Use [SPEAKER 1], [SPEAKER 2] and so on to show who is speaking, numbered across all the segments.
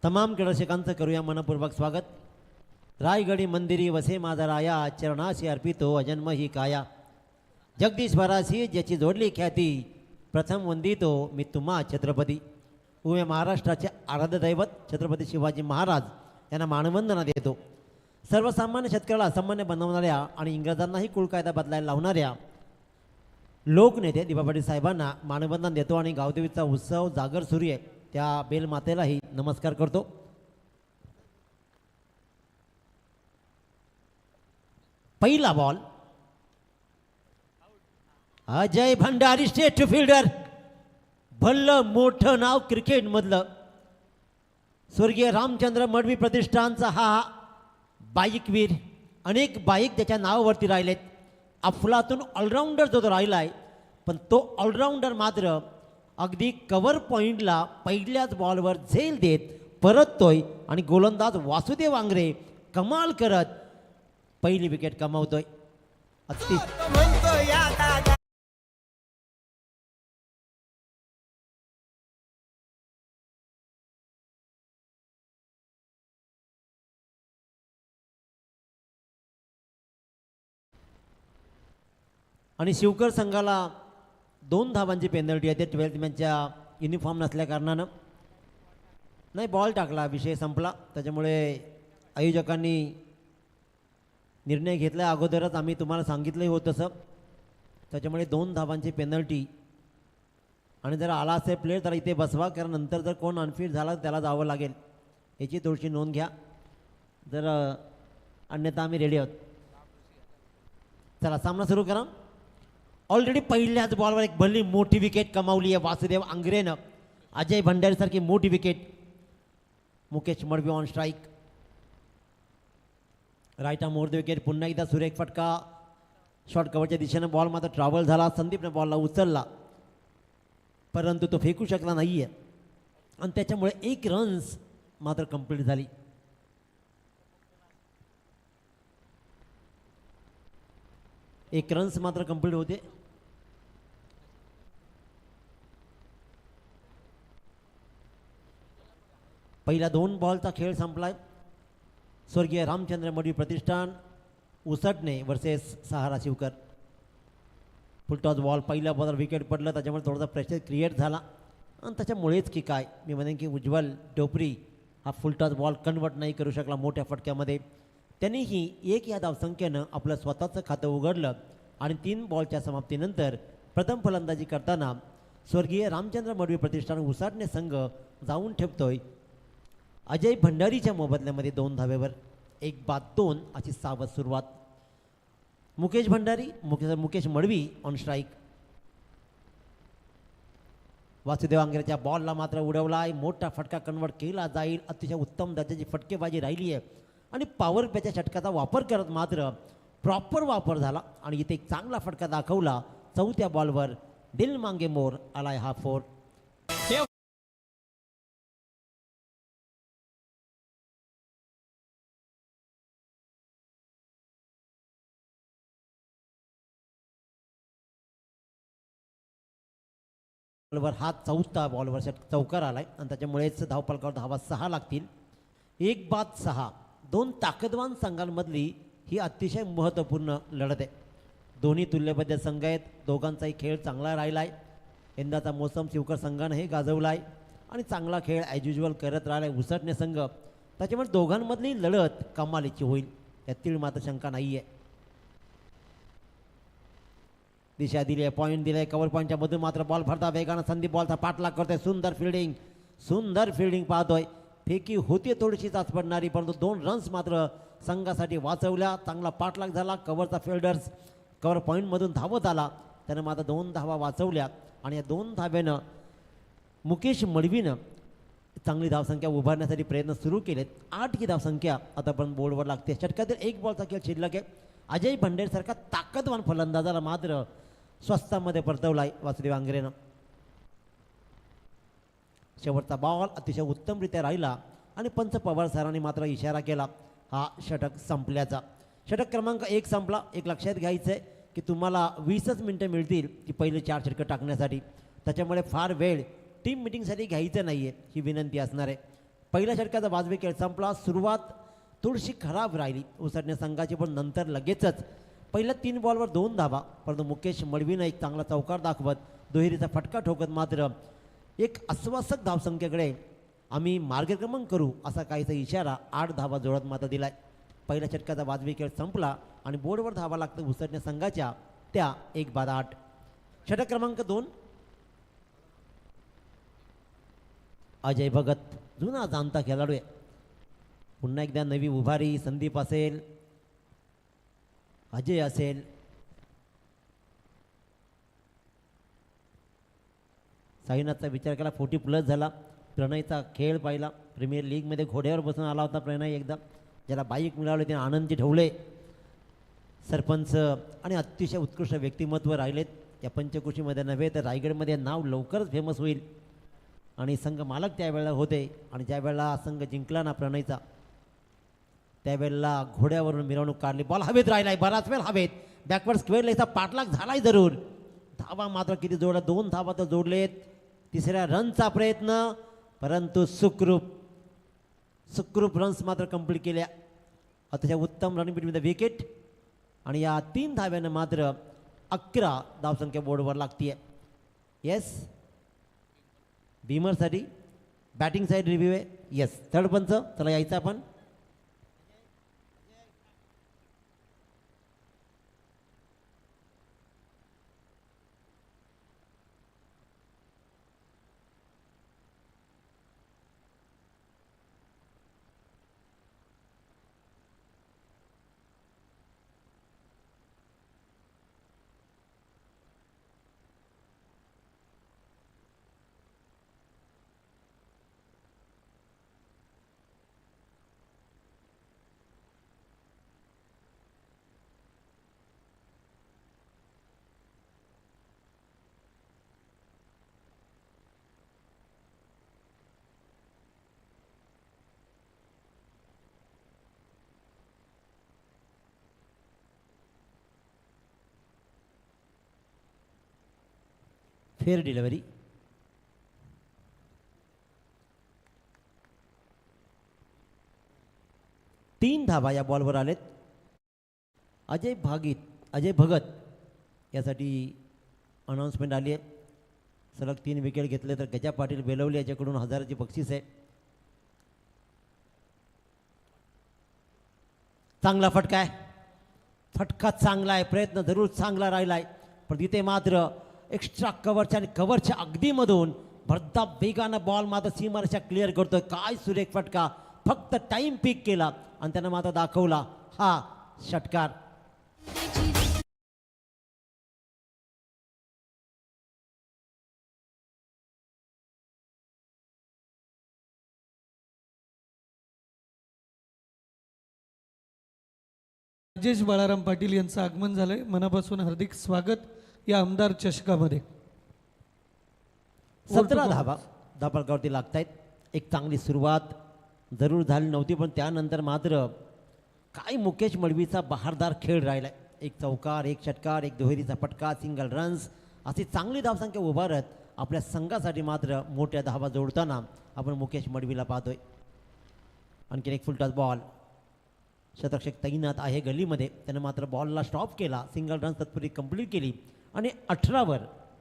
[SPEAKER 1] तमाम दर्शकांचं करूया मनपूर्वक स्वागत. रायगडी मंदिरी वसे माझा राया, चरणाशी अर्पितो अजन्म ही काया. जगदीश्वराशी ज्याची जोडली ख्याती, प्रथम वंदितो मी तुम्हा छत्रपती. उभे महाराष्ट्राचे आराध्य दैवत छत्रपती शिवाजी महाराज यांना मानवंदना देतो. सर्वसामान्य शेतकऱ्याला असामान्य बनवणाऱ्या आणि इंग्रजांनाही कुळकायदा बदलायला लावणाऱ्या लोकनेते दिबा पाटील साहेबांना मानवंदना देतो आणि गावदेवीचा उत्सव जागर सुरू आहे त्या बेलमातेलाही नमस्कार करतो. पहिला ball Ajay Bhandari state fielder. भल्लं मोठं नाव क्रिकेट मधलं. स्वर्गीय रामचंद्र मडवी प्रतिष्ठानचा हा बाईकवीर. अनेक बाईक त्याच्या नावावरती राहिलेत. अफलातून ऑलराऊंडर जो राहिलाय, पण तो ऑलराऊंडर मात्र अगदी कव्हर पॉइंटला पहिल्याच बॉलवर झेल देत परततोय आणि गोलंदाज वासुदेव आंग्रे कमाल करत पहिली विकेट कमावतोय. आणि शिवकर संघाला 2 धावांची पेनल्टी आहे. 12th मॅचच्या युनिफॉर्म नसल्या कारणानं नाही बॉल टाकला, विषय संपला. त्याच्यामुळे आयोजकांनी निर्णय घेतला अगोदरच, आम्ही तुम्हाला सांगितलंही होतं तसं. त्याच्यामुळे 2 धावांची पेनल्टी. आणि जर आला असेल प्लेयर तर इथे बसवा, कारण नंतर जर कोण अनफिट झाला तर त्याला जावं लागेल, याची थोडीशी नोंद घ्या. जर अन्यथा आम्ही रेडी आहोत. चला सामना सुरू करा. ऑलरेडी पहिल्याच बॉलवर एक भली मोठी विकेट कमावली आहे वासुदेव आंग्रेनं. अजय भंडारीसारखी मोठी wicket. Mukesh Madavi on strike. Right arm over the wicket. पुन्हा एकदा सुरेख फटका शॉर्ट कव्हरच्या दिशेनं. बॉल मात्र ट्रॅव्हल झाला. संदीपने बॉलला उचलला, परंतु तो फेकू शकला नाही आहे आणि त्याच्यामुळे 1 रन्स मात्र कंप्लीट झाली. एक रन्स मात्र कंप्लीट होते. पहिला 2 बॉलचा खेळ संपलाय. स्वर्गीय रामचंद्र मडवी प्रतिष्ठान Usatne versus Sahara Shivkar. Full toss ball. पहिल्या बॉलवर विकेट पडलं, त्याच्यामुळे थोडासा प्रेशर क्रिएट झाला आणि त्याच्यामुळेच की काय मी म्हणेन की उज्ज्वल टोपरी हा फुलटॉस बॉल कन्वर्ट नाही करू शकला मोठ्या फटक्यामध्ये. त्यांनीही 1 या धावसंख्येनं आपलं स्वतःचं खातं उघडलं आणि 3 बॉलच्या समाप्तीनंतर प्रथम फलंदाजी करताना स्वर्गीय रामचंद्र मडवी प्रतिष्ठान उसाटणे संघ जाऊन ठेवतोय अजय भंडारीच्या मोबदल्यामध्ये 2 धावेवर. 1 बाद 2 अशी सावध सुरुवात. Mukesh Bhandari Mukesh Madavi on strike. वासुदेव आंग्रेच्या बॉलला मात्र उडवलाय. मोठा फटका कन्वर्ट केला जाईल. अतिशय उत्तम दर्जाची फटकेबाजी राहिली आहे आणि पॉवर प्लेच्या षटकाचा वापर करत मात्र प्रॉपर वापर झाला आणि इथे एक चांगला फटका दाखवला. 4थ्या बॉलवर दिल मांगे मोर आलाय हा 4. बॉलवर हा 4था बॉलवर चौकार आलाय आणि त्याच्यामुळेच धावफलकावर धावा 6 लागतील. 1 बाद 6. 2 ताकदवान संघांमधली ही अतिशय महत्त्वपूर्ण लढत आहे. दोन्ही तुल्यबद्ध संघ आहेत. दोघांचाही खेळ चांगला राहिला आहे. यंदाचा मोसम शिवकर संघानंही गाजवला आहे आणि चांगला खेळ ॲज युजल करत राहिला आहे उसटणे संघ. त्याच्यामुळे दोघांमधली लढत कमालीची होईल, यातील मात्र शंका नाही आहे. दिशा दिली आहे, पॉईंट दिलाय. कव्हर पॉईंटच्या मधून मात्र बॉल भरता वेगानं संदीप बॉलचा पाठलाग करतोय. सुंदर फिल्डिंग पाहतोय. फेकी होती थोडीशी तास पडणारी, परंतु 2 रन्स मात्र संघासाठी वाचवल्या. चांगला पाठलाग झाला. कव्हरचा फिल्डर्स कव्हर पॉईंटमधून धावत आला. त्यानं मात्र 2 धावा वाचवल्या आणि या 2 धाव्यानं मुकेश मडवीनं चांगली धावसंख्या उभारण्यासाठी प्रयत्न सुरू केलेत. 8 ही धावसंख्या आतापर्यंत बोर्डवर लागते. षटकातील 1 बॉलचा खेळ शिल्लक आहे. अजय भंडारीसारखा ताकदवान फलंदाजाला मात्र स्वस्तामध्ये परतवलाय वासुदेव आंग्रेनं. शेवटचा बॉल अतिशय उत्तमरित्या राहिला आणि पंच पवार सरांनी मात्र इशारा केला हा षटक संपल्याचा. षटक क्रमांक 1 संपला. एक लक्षात घ्यायचं आहे की तुम्हाला 20च मिनटं मिळतील की पहिले 4 षटकं टाकण्यासाठी. त्याच्यामुळे फार वेळ टीम मिटिंगसाठी घ्यायचं नाही आहे ही विनंती असणार आहे. पहिल्या षटकाचा वाजवी खेळ संपला. सुरुवात थोडीशी खराब राहिली उसरण्या संघाची, पण नंतर लगेचच पहिल्या 3 बॉलवर 2 धावा. परंतु मुकेश मळवीनं एक चांगला चौकार दाखवत दुहेरीचा फटका ठोकत मात्र एक आश्वासक धावसंख्येकडे आम्ही मार्गक्रमण करू असा काहीसा इशारा 8 धावा जोडत मात्र दिलाय. पहिल्या षटकाचा वाजवी खेळ संपला आणि बोर्डवर धावा लागतं उसरण्या संघाच्या त्या 1-8. षटक क्रमांक 2 अजय भगत, जुना जाणता खेळाडू आहे. पुन्हा एकदा नवी उभारी. संदीप असेल, अजय असेल, साईनाथचा विचार केला 40+ झाला. प्रणयचा खेळ पाहिला. प्रीमियर लीगमध्ये घोड्यावर बसून आला होता प्रणय एकदा, ज्याला बाईक मिळाले त्याने आनंदी ठेवले. सरपंच आणि अतिशय उत्कृष्ट व्यक्तिमत्व राहिलेत या पंचकृषीमध्ये नव्हे तर रायगडमध्ये नाव लवकरच फेमस होईल. आणि संघ मालक त्यावेळेला होते आणि ज्यावेळेला संघ जिंकला ना प्रणयचा त्यावेळेला घोड्यावरून मिरवणूक काढली. बॉल हवेत राहिलाय बराच वेळ हवेत. बॅकवर्ड स्क्वेअर लेगचा पाठलाग झालाय जरूर. धावा मात्र किती जोडला? 2 धावा तर जोडलेत. तिसऱ्या रनचा प्रयत्न, परंतु सुखरूप रन्स मात्र कंप्लीट केल्या. अतिशय उत्तम रनिंग बिटवीन द विकेट. आणि या 3 धाव्यानं मात्र 11 धावसंख्या बोर्डवर लागतीये. येस, बीमरसाठी बॅटिंग साईड रिव्ह्यू आहे. येस, थर्ड पंच चला यायचं आपण. Fair delivery. तीन धावा या बॉलवर आलेत. अजय भगत यासाठी अनाऊन्समेंट आली आहे. सलग 3 विकेट घेतले तर गजा पाटील बेलवली याच्याकडून 1000ची बक्षीस आहे. चांगला फटका आहे. फटका चांगला आहे. प्रयत्न जरूर चांगला राहिलाय. पण तिथे मात्र एक्स्ट्रा कव्हरच्या आणि कव्हरच्या अगदी मधून भरदा वेगानं बॉल मात्र सीमारेषा क्लिअर करतोय. काय सुरेख फटका. फक्त टाइम पिक केला आणि त्यानं मात्र दाखवला हा षटकार.
[SPEAKER 2] राजेश बाळाराम पाटील यांचं आगमन झालंय. मनापासून हार्दिक स्वागत या आमदार चषकामध्ये.
[SPEAKER 1] 17 धावा धापळगावरती लागतायत. एक चांगली सुरुवात जरूर झाली नव्हती पण त्यानंतर मात्र काय मुकेश मळवीचा बहारदार खेळ राहिलाय. एक चौकार, एक षटकार, एक दुहेरीचा फटका, सिंगल रन्स अशी चांगली धावसंख्या उभारत आपल्या संघासाठी मात्र मोठ्या धावा जोडताना आपण मुकेश मळवीला पाहतोय. आणखीन एक फुलटॉस बॉल. शतरक्षक तैनात आहे गलीमध्ये. त्यानं मात्र बॉलला स्टॉप केला. सिंगल रन तत्पूर्वी कंप्लीट केली आणि 18वर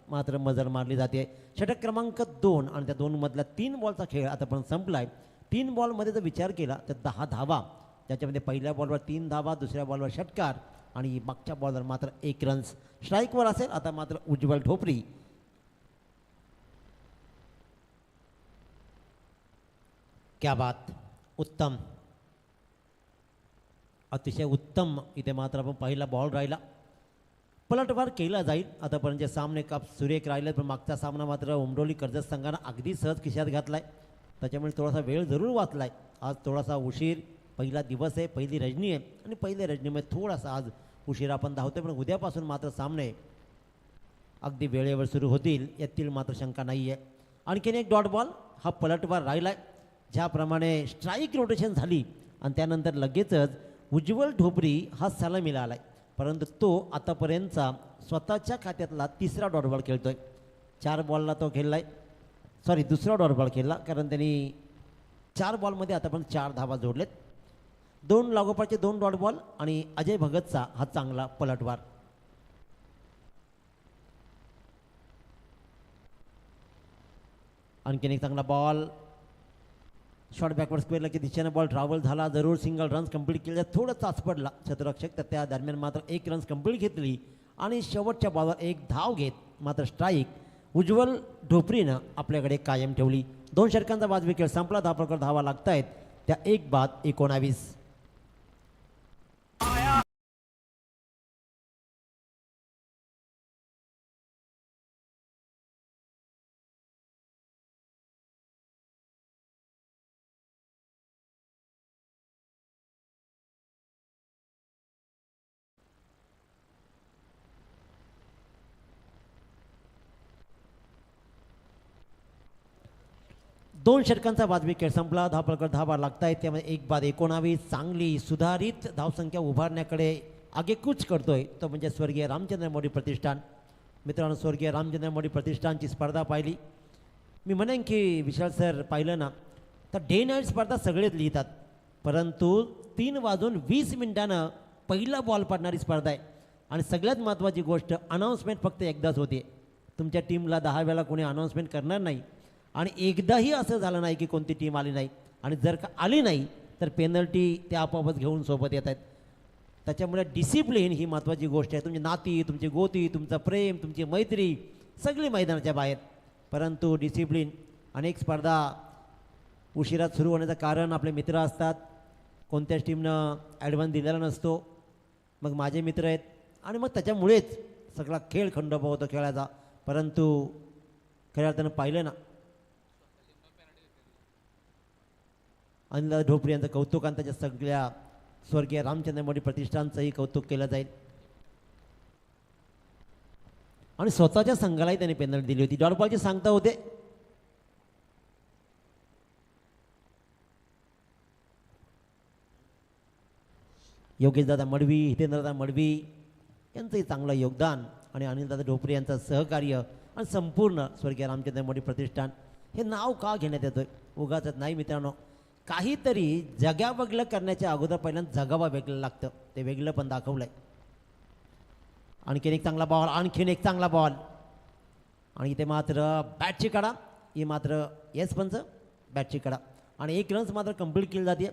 [SPEAKER 1] मात्र मजल मारली जाते. षटक क्रमांक 2 आणि त्या 2 मधला 3 बॉलचा खेळ आता पण संपलाय. 3 बॉलमध्ये जर विचार केला तर 10 धावा. त्याच्यामध्ये पहिल्या बॉलवर 3 धावा, दुसऱ्या बॉलवर षटकार आणि मागच्या बॉलवर मात्र 1 रन्स. स्ट्राईकवर असेल आता मात्र उज्ज्वल ठोपरी. क्या बात. उत्तम, अतिशय उत्तम. इथे मात्र आपण पहिला बॉल राहिला. पलटवार केला जाईल. आतापर्यंत सामने काप सुरेख राहिले पण मागचा सामना मात्र उमरोली कर्जत संघानं अगदी सहज खिशात घातलाय. त्याच्यामुळे थोडासा वेळ जरूर वाचलाय. आज थोडासा उशीर. पहिला दिवस आहे, पहिली रजनी आहे आणि पहिल्या रजनीमध्ये थोडासा आज उशीर आपण धावतोय. पण उद्यापासून मात्र सामने अगदी वेळेवर सुरू होतील यातील मात्र शंका नाही आहे. आणखीन एक डॉट बॉल. हा पलटवार राहिलाय. ज्याप्रमाणे स्ट्राईक रोटेशन झाली आणि त्यानंतर लगेचच उज्ज्वल ढोपरी हा सलामीला आलाय. परंतु तो आतापर्यंतचा स्वतःच्या खात्यातला 3रा डॉट बॉल खेळतोय. 4 बॉलला तो खेळलाय. दुसरा डॉट बॉल खेळला कारण त्यांनी 4 बॉलमध्ये आतापर्यंत 4 धावा जोडलेत. 2 लागोपाठचे 2 डॉट बॉल आणि अजय भगतचा हा चांगला पलटवार. आणखीन एक चांगला बॉल शॉर्ट बॅकवर्ड स्क्वेअरला की दिशेने बॉल ट्रॅव्हल झाला. जरूर सिंगल रन्स कंप्लीट केल्या. थोडं चाच पडला क्षेत्ररक्षक, तर त्या दरम्यान मात्र 1 रन्स कंप्लीट घेतली आणि शेवटच्या बॉलवर 1 धाव घेत मात्र स्ट्राईक उज्ज्वल ढोपरीनं आपल्याकडे कायम ठेवली. 2 षटकांचा बाद विकेट संपला. धावपळकर धावा लागतायत त्या 1 बाद 19. दोन षटकांचा बाद विकेट संपला. धावपळकर धावा लागतायत त्यामध्ये 1 बाद 19. चांगली सुधारित धावसंख्या उभारण्याकडे आगेकूच करतोय तो म्हणजे स्वर्गीय रामचंद्र मोदी प्रतिष्ठान. मित्रांनो, स्वर्गीय रामचंद्र मोदी प्रतिष्ठानची स्पर्धा पाहिली. मी म्हणेन की विशाल सर पाहिलं ना तर डे नाईट स्पर्धा सगळेच लिहितात, परंतु 3:20 पहिला बॉल पडणारी स्पर्धा आहे. आणि सगळ्यात महत्त्वाची गोष्ट, अनाऊन्समेंट फक्त एकदाच होते. तुमच्या टीमला 10 वेळा कोणी अनाऊन्समेंट करणार नाही. आणि एकदाही असं झालं नाही की कोणती टीम आली नाही. आणि जर का आली नाही तर पेनल्टी ते आपोआपच घेऊन सोबत येत आहेत. त्याच्यामुळे डिसिप्लिन ही महत्त्वाची गोष्ट आहे. तुमची नाती, तुमची गोती, तुमचं प्रेम, तुमची मैत्री सगळी मैदानाच्या बाहेर, परंतु डिसिप्लिन. अनेक स्पर्धा उशिरात सुरू होण्याचं कारण आपले मित्र असतात. कोणत्याच टीमनं ॲडव्हान्स दिलेला नसतो, मग माझे मित्र आहेत आणि मग त्याच्यामुळेच सगळा खेळ खंडोबा होतो खेळाचा. परंतु खऱ्या अर्थानं पाहिलं ना, अनिल ढोपरे यांचं कौतुक आणि त्याच्या सगळ्या स्वर्गीय रामचंद्र मोदी प्रतिष्ठानचंही कौतुक केलं जाईल. आणि स्वतःच्या संघालाही त्यांनी पेनल्टी दिली होती. डॉट बॉलची सांगता होते. योगेशदादा मडवी, हितेंद्रदादा मडवी यांचंही चांगलं योगदान आणि अनिलदादा ढोपरे यांचं सहकार्य आणि संपूर्ण स्वर्गीय रामचंद्र मोदी प्रतिष्ठान हे नाव का घेण्यात येतोय? उगाच नाही मित्रांनो. काहीतरी जगावेगळं करण्याच्या अगोदर पहिल्यांदा जगावा वेगळं लागतं. ते वेगळं पण दाखवलं आहे. आणखीन एक चांगला बॉल, आणखीन एक चांगला बॉल आणि इथे मात्र बॅटची कडा. ही मात्र येस पंच बॅटची कडा आणि 1 रन्स मात्र कंप्लीट केली जाते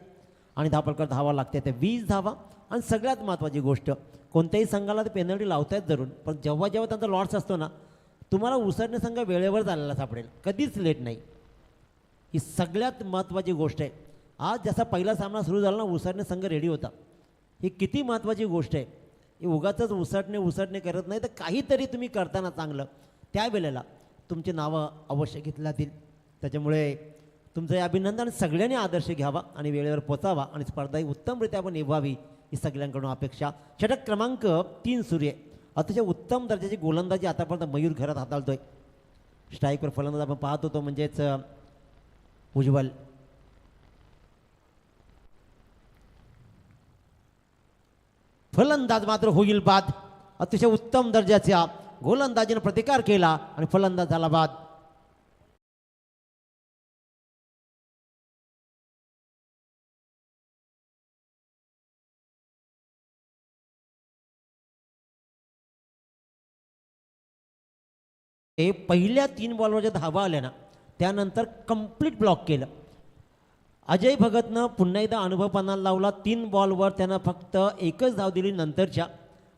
[SPEAKER 1] आणि धावपळकर धावा लागते ते 20 धावा. आणि सगळ्यात महत्त्वाची गोष्ट, कोणत्याही संघाला ते पेनल्टी लावतायत जरूर, पण जेव्हा जेव्हा त्यांचा लॉस असतो ना, तुम्हाला उसरणे संघ वेळेवर झालेला सापडेल, कधीच लेट नाही. ही सगळ्यात महत्त्वाची गोष्ट आहे. आज जसा पहिला सामना सुरू झाला ना, उसरणे संघ रेडी होता. ही किती महत्त्वाची गोष्ट आहे. ही उगाचच उसरणे करत नाही, तर काहीतरी तुम्ही करताना चांगलं त्यावेळेला तुमची नावं अवश्य घेतली जातील. त्याच्यामुळे तुमचं हे अभिनंदन. सगळ्यांनी आदर्श घ्यावा आणि वेळेवर पोचावा आणि स्पर्धा ही उत्तमरित्या पण निभावी ही सगळ्यांकडून अपेक्षा. षटक क्रमांक 3 सूर्य. अतिशय उत्तम दर्जाची गोलंदाजी आतापर्यंत मयूर घरात हाताळतोय. स्ट्राईकवर फलंदाज आपण पाहत होतो म्हणजेच उज्ज्वल. फलंदाज मात्र होईल बाद. अतिशय उत्तम दर्जाच्या गोलंदाजीने प्रतिकार केला आणि फलंदाज झाला बाद. हे पहिल्या 3 बॉलवर जे धावा आल्या ना, त्यानंतर कंप्लीट ब्लॉक केलं. अजय भगतनं पुन्हा एकदा अनुभव पणाला लावला. 3 बॉलवर त्यानं फक्त 1च धाव दिली नंतरच्या.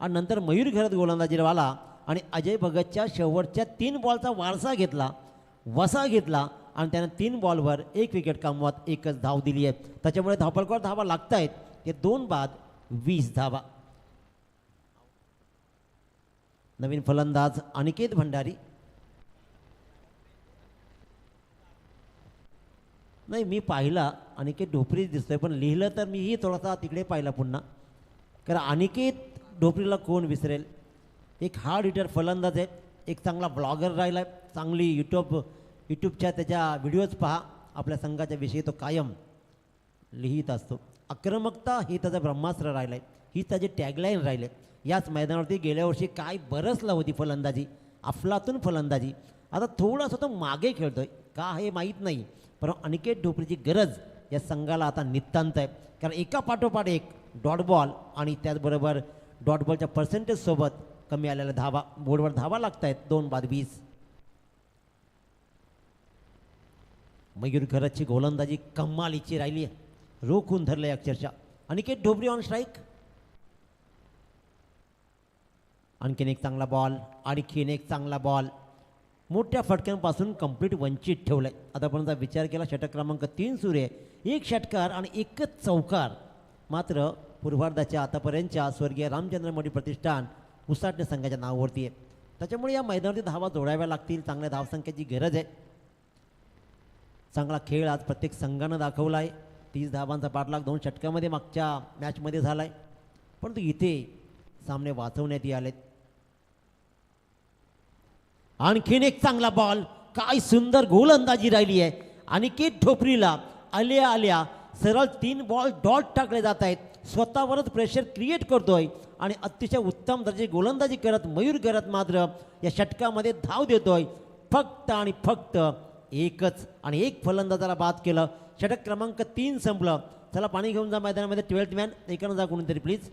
[SPEAKER 1] आणि नंतर मयूर घरात गोलंदाजीला आला आणि अजय भगतच्या शेवटच्या 3 बॉलचा वारसा घेतला, वसा घेतला आणि त्यानं 3 बॉलवर 1 विकेट कमवत 1च धाव दिली आहे. त्याच्यामुळे धावपळकर धावा लागतायत ते 2 बाद 20 धावा. नवीन फलंदाज अनिकेत भंडारी. नाही, मी पाहिला अनिकेत ढोपरीच दिसतोय, पण लिहिलं तर मीही थोडासा तिकडे पाहिला पुन्हा. कारण अनिकेत ढोपरीला कोण विसरेल. एक हार्ड हिटर फलंदाज आहे, एक चांगला ब्लॉगर राहिला आहे. चांगली यूट्यूबच्या त्याच्या व्हिडिओज पहा. आपल्या संघाच्या विषयी तो कायम लिहित असतो. आक्रमकता ही त्याचं ब्रह्मास्त्र राहिलं आहे, ही त्याची टॅगलाईन राहिले. याच मैदानावरती गेल्या वर्षी काय बरसला होती फलंदाजी, अफलातून फलंदाजी. आता थोडासा तो मागे खेळतोय का हे माहीत नाही, पण अनिकेत ढोपरीची गरज या संघाला आता नितांत आहे, कारण एका पाठोपाठ एक डॉट बॉल आणि त्याचबरोबर डॉट बॉलच्या पर्सेंटेजसोबत कमी आलेल्या धावा, बोर्डवर धावा लागत आहेत 2-20. मयूर खरतची गोलंदाजी कमालीची राहिली आहे, रोखून धरलंय अक्षरशः. Aniket Dhobri on strike. आणखीन एक चांगला बॉल, आणखीन एक चांगला बॉल, मोठ्या फटक्यांपासून कंप्लीट वंचित ठेवलंय. आतापर्यंत विचार केला षटक क्रमांक 3 सुरू आहे, एक षटकार आणि एकच चौकार. मात्र पूर्वार्धाच्या आतापर्यंतच्या स्वर्गीय रामचंद्र मोदी प्रतिष्ठान उसाटणे संघाच्या नावावरती आहे. त्याच्यामुळे या मैदानावरती धावा जोडाव्या लागतील, चांगल्या धावसंख्येची गरज आहे. चांगला खेळ आज प्रत्येक संघानं दाखवला आहे. 30 धावांचा पाठलाग 2 षटकामध्ये मागच्या मॅचमध्ये झाला आहे, परंतु इथे सामने वाचवण्यात आलेत. आणखीन एक चांगला बॉल, काय सुंदर गोलंदाजी राहिली आहे. अनिकेत ढोबरीला आल्या आल्या सरळ 3 बॉल डॉट टाकले जात आहेत. स्वतःवरच प्रेशर क्रिएट करतोय आणि अतिशय उत्तम दर्जाची गोलंदाजी करत मयूर करत मात्र या षटकामध्ये धाव देतोय. फक्त आणि फक्त एकच आणि एक फलंदाजाला बाद केलं. षटक क्रमांक 3 संपलं. चला पाणी घेऊन जा मैदानामध्ये. 12th मॅन एकानं जा कोणीतरी प्लीज.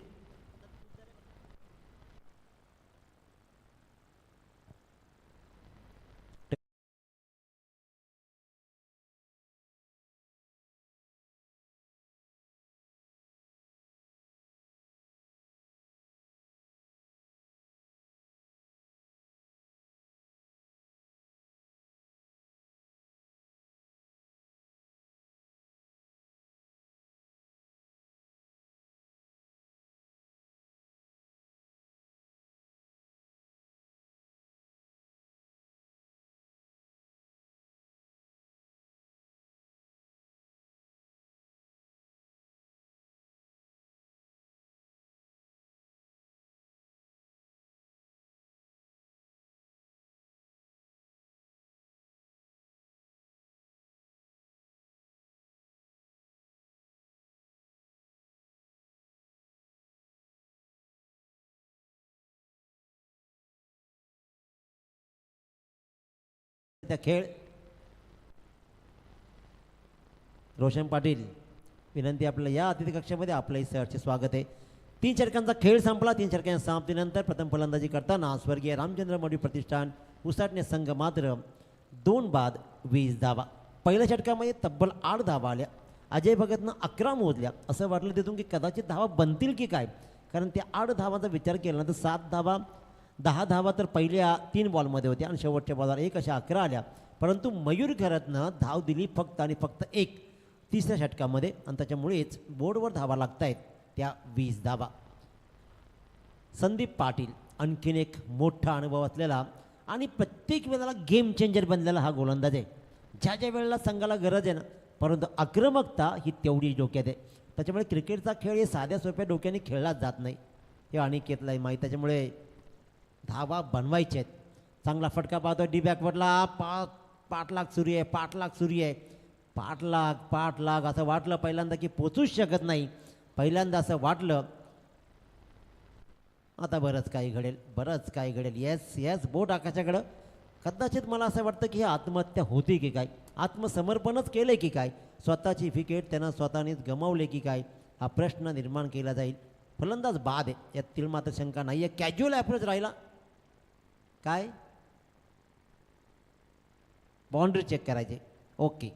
[SPEAKER 1] त्या खेळ रोशन पाटील विनंती आपल्याला या अतिथी कक्षामध्ये आपलंही सहर्ष स्वागत आहे. 3 षटकांचा खेळ संपला. 3 षटकांच्या समाप्तीनंतर प्रथम फलंदाजी करताना स्वर्गीय रामचंद्र मोदी प्रतिष्ठान उसाटणे संघ मात्र 2 बाद 20 धावा. पहिल्या षटकामध्ये तब्बल 8 धावा आल्या. अजय भगतनं 11 मोजल्या. असं वाटलं तिथून की कदाचित धावा बनतील की काय, कारण त्या 8 धावांचा विचार केला तर 7 धावा 10 धावा तर पहिल्या 3 बॉलमध्ये होत्या आणि शेवटच्या बॉलवर 1 अशा 11 आल्या. परंतु मयूर खरतनं धाव दिली फक्त आणि फक्त 1 तिसऱ्या षटकामध्ये आणि त्याच्यामुळेच बोर्डवर धावा लागत आहेत त्या 20 धावा. संदीप पाटील आणखीन एक मोठा अनुभव असलेला आणि प्रत्येक वेळेला गेम चेंजर बनलेला हा गोलंदाज आहे. ज्या ज्या वेळेला संघाला गरज आहे ना, परंतु आक्रमकता ही तेवढी डोक्यात आहे. त्याच्यामुळे क्रिकेटचा खेळ हे साध्या सोप्या डोक्याने खेळलाच जात नाही, हे अनिकेतलाही माहीत. त्याच्यामुळे धावा बनवायचे आहेत. चांगला फटका पाहतो डी बॅकवर्डला. पाठलाग सुरू आहे, पाठलाग सुरू आहे, पाठलाग असं वाटलं पहिल्यांदा की पोचूच शकत नाही. पहिल्यांदा असं वाटलं. आता बरंच काही घडेल. येस बोट आकाशाकडं. कदाचित मला असं वाटतं की ही आत्महत्या होती की काय, आत्मसमर्पणच केलं की काय, स्वतःची विकेट त्यानं स्वतःनेच गमावले की काय, हा प्रश्न निर्माण केला जाईल. फलंदाज बाद आहे, यातील मात्र शंका नाही आहे. कॅज्युअल अप्रोच राहिला काय, बाउंड्री चेक करायचे. ओके.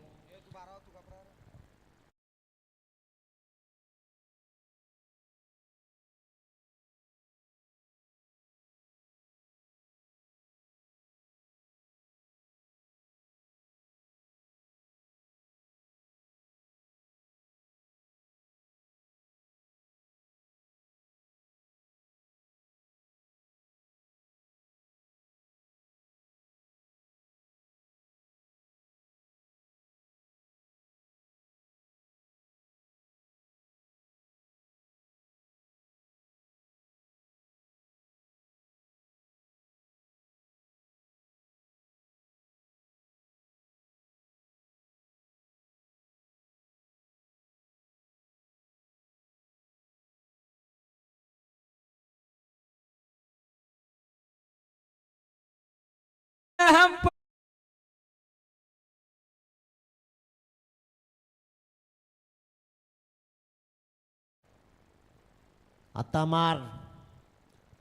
[SPEAKER 1] आता मार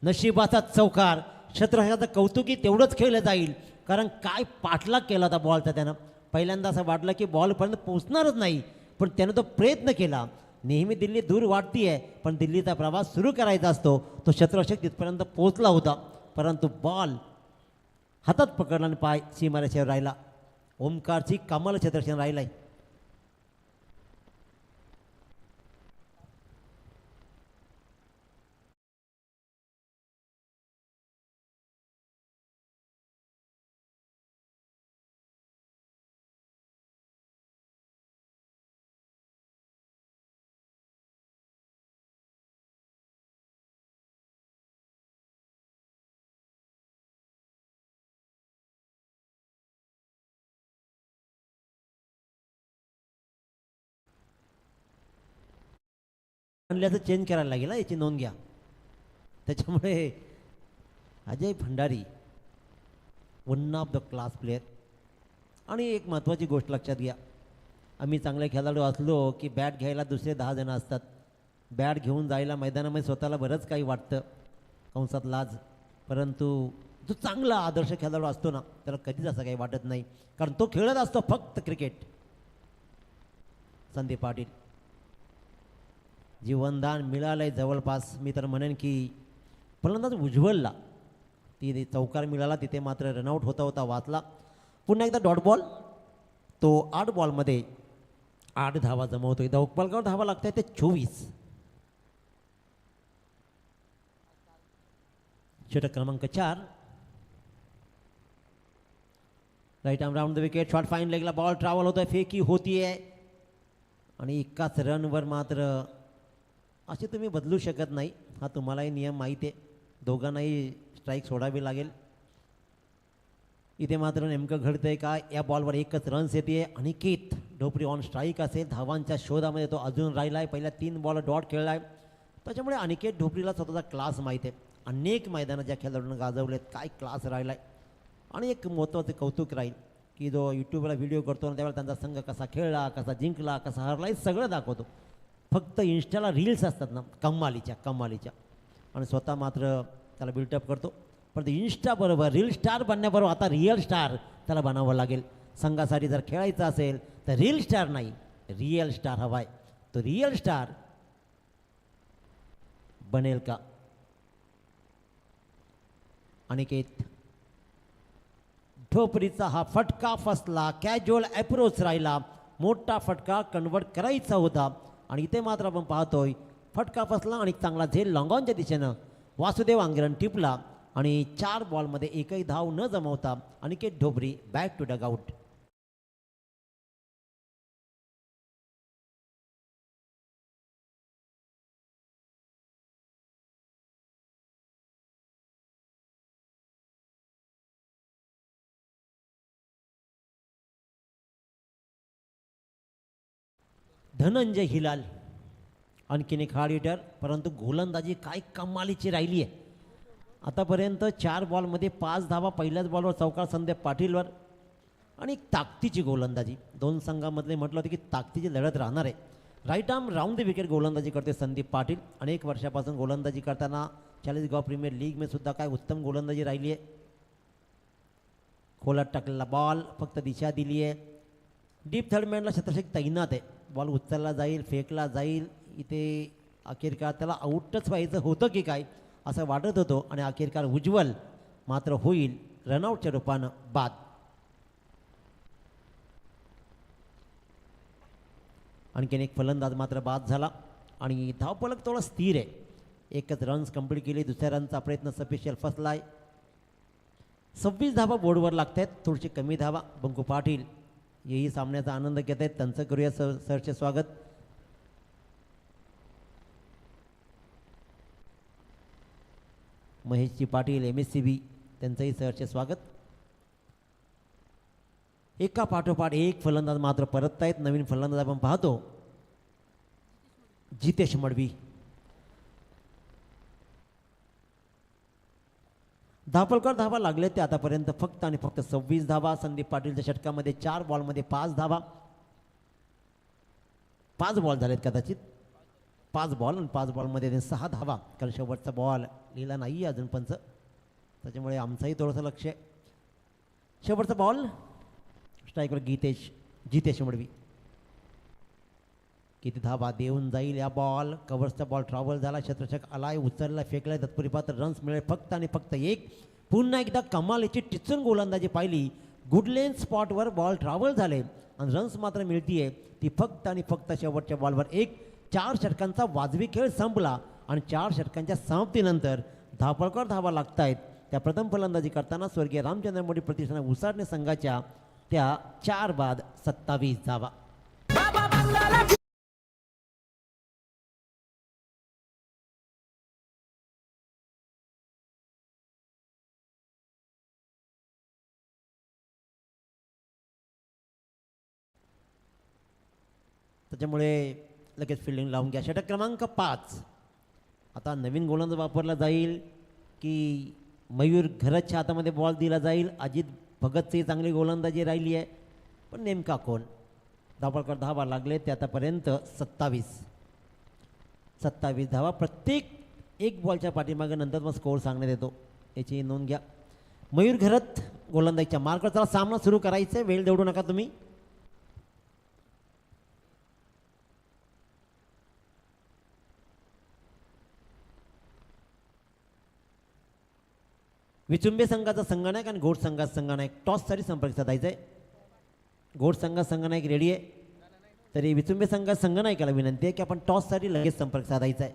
[SPEAKER 1] नशिबाचा चौकार. क्षेत्ररक्षकाचं कौतुकी तेवढंच खेळलं जाईल, कारण काय पाठलाग केला होता बॉलचा त्यानं. पहिल्यांदा असं वाटलं की बॉलपर्यंत पोचणारच नाही, पण त्यानं तो प्रयत्न केला. नेहमी दिल्ली दूर वाटती आहे, पण दिल्लीचा प्रवास सुरू करायचा असतो. तो क्षेत्ररक्षक तिथपर्यंत पोचला होता, परंतु बॉल हातात पकडला आणि पाय सीमारेषेवर राहिला. ओमकारची कमाल क्षेत्ररक्षण राहिलं आहे. आणल्याचं चेंज करायला लागेल, याची नोंद घ्या. त्याच्यामुळे Ajay Bhandari one of the class player. आणि एक महत्त्वाची गोष्ट लक्षात घ्या, आम्ही चांगले खेळाडू असलो की बॅट घ्यायला दुसरे 10 जण असतात. बॅट घेऊन जायला मैदानामध्ये स्वतःला बरंच काही वाटतं, कंसात लाज. परंतु जो चांगला आदर्श खेळाडू असतो ना, त्याला कधीच असं काही वाटत नाही, कारण तो खेळत असतो फक्त क्रिकेट. संदीप पाटील जीवनदान मिळालं आहे जवळपास. मी तर म्हणेन की फलंदाज उज्ज्वलला ती चौकार मिळाला, तिथे मात्र रनआउट होता वाचला. पुन्हा एकदा डॉट बॉल. तो 8 बॉलमध्ये 8 धावा जमवतो. एकदा उकपालकावर धावा लागतात ते 24. षटक क्रमांक 4. Right arm round the wicket. Short fine लेगला बॉल ट्रॅव्हल होतोय, फेकी होतीये आणि एकाच रनवर मात्र असे तुम्ही बदलू शकत नाही. हा तुम्हालाही नियम माहीत आहे. दोघांनाही स्ट्राईक सोडावी लागेल. इथे मात्र नेमकं घडतंय काय, या बॉलवर एकच रन्स येते. अनिकेत ढोपरी ऑन स्ट्राईक असेल, धावांच्या शोधामध्ये तो अजून राहिला आहे. पहिल्या 3 बॉल डॉट खेळला आहे. त्याच्यामुळे अनिकेत ढोपरीला स्वतःचा क्लास माहीत आहे. अनेक मैदानात ज्या खेळाडूंना गाजवलेत, काय क्लास राहिला आहे. आणि एक महत्त्वाचं कौतुक राहील की जो यूट्यूबला व्हिडिओ करतो ना, त्यावेळेला त्यांचा संघ कसा खेळला, कसा जिंकला, कसा हरला, हे सगळं दाखवतो. फक्त इन्स्टाला रील्स असतात ना कमालीच्या, आणि स्वतः मात्र त्याला बिल्टअप करतो. पण ते इन्स्टाबरोबर रील स्टार बनण्याबरोबर आता रिअल स्टार त्याला बनावं लागेल. संघासाठी जर खेळायचं असेल तर रील स्टार नाही, रिअल स्टार हवा आहे. तो रिअल स्टार बनेल का? अनिकेत ढोपरीचा हा फटका फसला. कॅज्युअल अप्रोच राहिला. मोठा फटका कन्वर्ट करायचा होता आणि इथे मात्र आपण पाहतोय फटका फसला आणि चांगला झेल लॉंगॉनच्या दिशेनं वासुदेव आंगरण टिपला आणि 4 बॉलमध्ये एकही धाव न जमवता Aniket Dhopri back to dugout. Dhananjay Hilal आणखीन एक हार्ड हिटर, परंतु गोलंदाजी काय कमालीची राहिली आहे. आतापर्यंत 4 बॉलमध्ये 5 धावा. पहिल्याच बॉलवर चौकार संदीप पाटीलवर आणि एक ताकदीची गोलंदाजी. 2 संघामधले म्हटलं होतं की ताकदीची लढत राहणार आहे. Right arm round the wicket गोलंदाजी करते संदीप पाटील. अनेक वर्षापासून गोलंदाजी करताना चाळीसगाव प्रीमियर लीगमध्ये सुद्धा काय उत्तम गोलंदाजी राहिली आहे. खोलात टाकलेला बॉल, फक्त दिशा दिली आहे. डीप थर्डमॅनला क्षेत्ररक्षक तैनात आहे. बॉल उचलला जाईल, फेकला जाईल. इथे अखेरकार त्याला आऊटच व्हायचं होतं की काय असं वाटत होतं आणि अखेरकार उज्ज्वल मात्र होईल रनआउटच्या रूपानं बाद. आणखीन एक फलंदाज मात्र बाद झाला आणि धावफलक थोडा स्थिर आहे. एकच रन्स कंप्लीट केली. दुसऱ्या रनचा प्रयत्न सफिशियल फसला आहे. 26 धावा बोर्डवर लागत आहेत, थोडीशी कमी धावा. बंकू पाटील हेही सामन्याचा आनंद घेत आहेत. त्यांचं करूया सरचे स्वागत. महेशजी पाटील MSCB त्यांचंही सरचे स्वागत. एका पाठोपाठ एक फलंदाज मात्र परत आहेत. नवीन फलंदाज आपण पाहतो जितेश मडवी. धापलकर धावा लागले ते आतापर्यंत फक्त आणि फक्त 26 धावा. संदीप पाटीलच्या षटकामध्ये 4 बॉलमध्ये 5 धावा. 5 बॉल झालेत कदाचित. 5 बॉल आणि 5 बॉलमध्ये त्यांनी 6 धावा, कारण शेवटचा बॉल लिहिला नाही अजून पंच, त्याच्यामुळे आमचंही थोडंसं लक्ष आहे. शेवटचा बॉल स्ट्राईकवर जितेश मडवी. किती धावा देऊन जाईल या बॉल, कव्हर्सचा बॉल ट्रॅव्हल झाला, क्षेत्ररक्षक आलाय, उचलला, फेकलाय, तत्पुरी पात्र रन्स मिळेल फक्त आणि फक्त एक. पुन्हा एकदा कमालीची टिचून गोलंदाजी पाहिली, गुडलेन स्पॉटवर बॉल ट्रॅव्हल झाले आणि रन्स मात्र मिळतीये ती फक्त आणि फक्त शेवटच्या बॉलवर एक. 4 षटकांचा वाजवी खेळ संपला आणि 4 षटकांच्या समाप्तीनंतर धापळकर धावा लागतायत. त्या प्रथम फलंदाजी करताना स्वर्गीय रामचंद्र मोदी प्रतिष्ठान उसाटणे संघाच्या त्या 4 बाद 27 धावा. त्याच्यामुळे लगेच फिल्डिंग लावून घ्या. षटक क्रमांक 5. आता नवीन गोलंदाज वापरला जाईल की मयूर घरतच्या हातामध्ये बॉल दिला जाईल. अजित भगतची चांगली गोलंदाजी राहिली आहे, पण नेमका कोण? धापळकर धावा लागले ते आतापर्यंत 27 धावा. प्रत्येक एक बॉलच्या पाठीमागे नंतर मग स्कोअर सांगण्यात येतो, याची नोंद घ्या. मयूर घरत गोलंदाजीच्या मार्कवर. चला सामना सुरू करायचा आहे, वेळ दौडू नका तुम्ही. विचुंबे संघाचा संघनायक आणि घोड संघाचा संघनायक टॉससाठी संपर्क साधायचा आहे. घोड संघाचा संघनायक रेडी आहे, तरी विचुंबे संघाचा संघनायकाला विनंती आहे की आपण टॉससाठी लगेच संपर्क साधायचा आहे.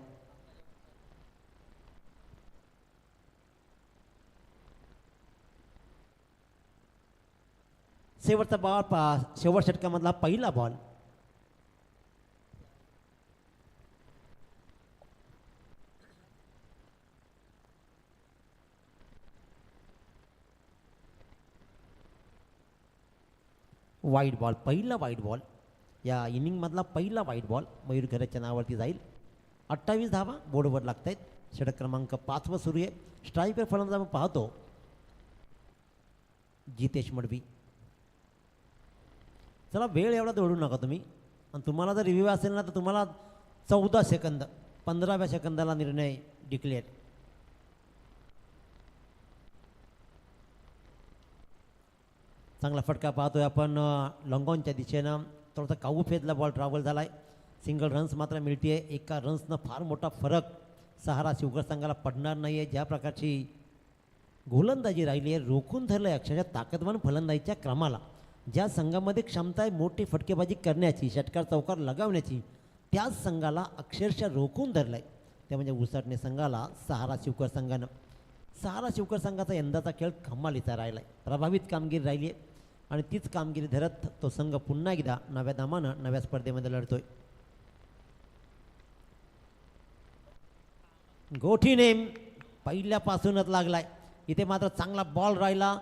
[SPEAKER 1] शेवटचा बॉल, शेवट षटकामधला पहिला बॉल. वाईट बॉल, पहिला वाईट बॉल, या इनिंगमधला पहिला वाईट बॉल मयूर घरतच्या नावावरती जाईल. 28 धावा बोर्डवर लागत आहेत. षटक क्रमांक 5 सुरू आहे. स्ट्राईकवर फलंदाज आपण पाहतो जितेश मडवी. चला वेळ एवढा दौडू नका तुम्ही, आणि तुम्हाला जर रिव्ह्यू असेल ना तर तुम्हाला 14 सेकंद, 15व्या सेकंदाला निर्णय डिक्लेअर. चांगला फटका पाहतोय आपण लॉंगॉनच्या दिशेनं. थोडासा काऊ फेजला बॉल ट्रॅव्हल झाला आहे. सिंगल रन्स मात्र मिळते आहे. एका रन्सनं फार मोठा फरक सहारा शिवकर संघाला पडणार नाही आहे. ज्या प्रकारची गोलंदाजी राहिली आहे, रोखून धरलं आहे अक्षरशः ताकदवान फलंदाजीच्या क्रमाला. ज्या संघामध्ये क्षमता आहे मोठी फटकेबाजी करण्याची, षटकार चौकार लगावण्याची, त्याच संघाला अक्षरशः रोखून धरलं आहे. ते म्हणजे उसाटणे संघाला सहारा शिवकर संघानं. सहारा शिवकर संघाचा यंदाचा खेळ कमालीचा राहिला आहे. प्रभावित कामगिरी राहिली आहे आणि तीच कामगिरी धरत तो संघ पुन्हा एकदा नव्या दामानं नव्या स्पर्धेमध्ये लढतोय. गोठी नेम पहिल्यापासूनच लागलाय. इथे मात्र चांगला बॉल राहिला,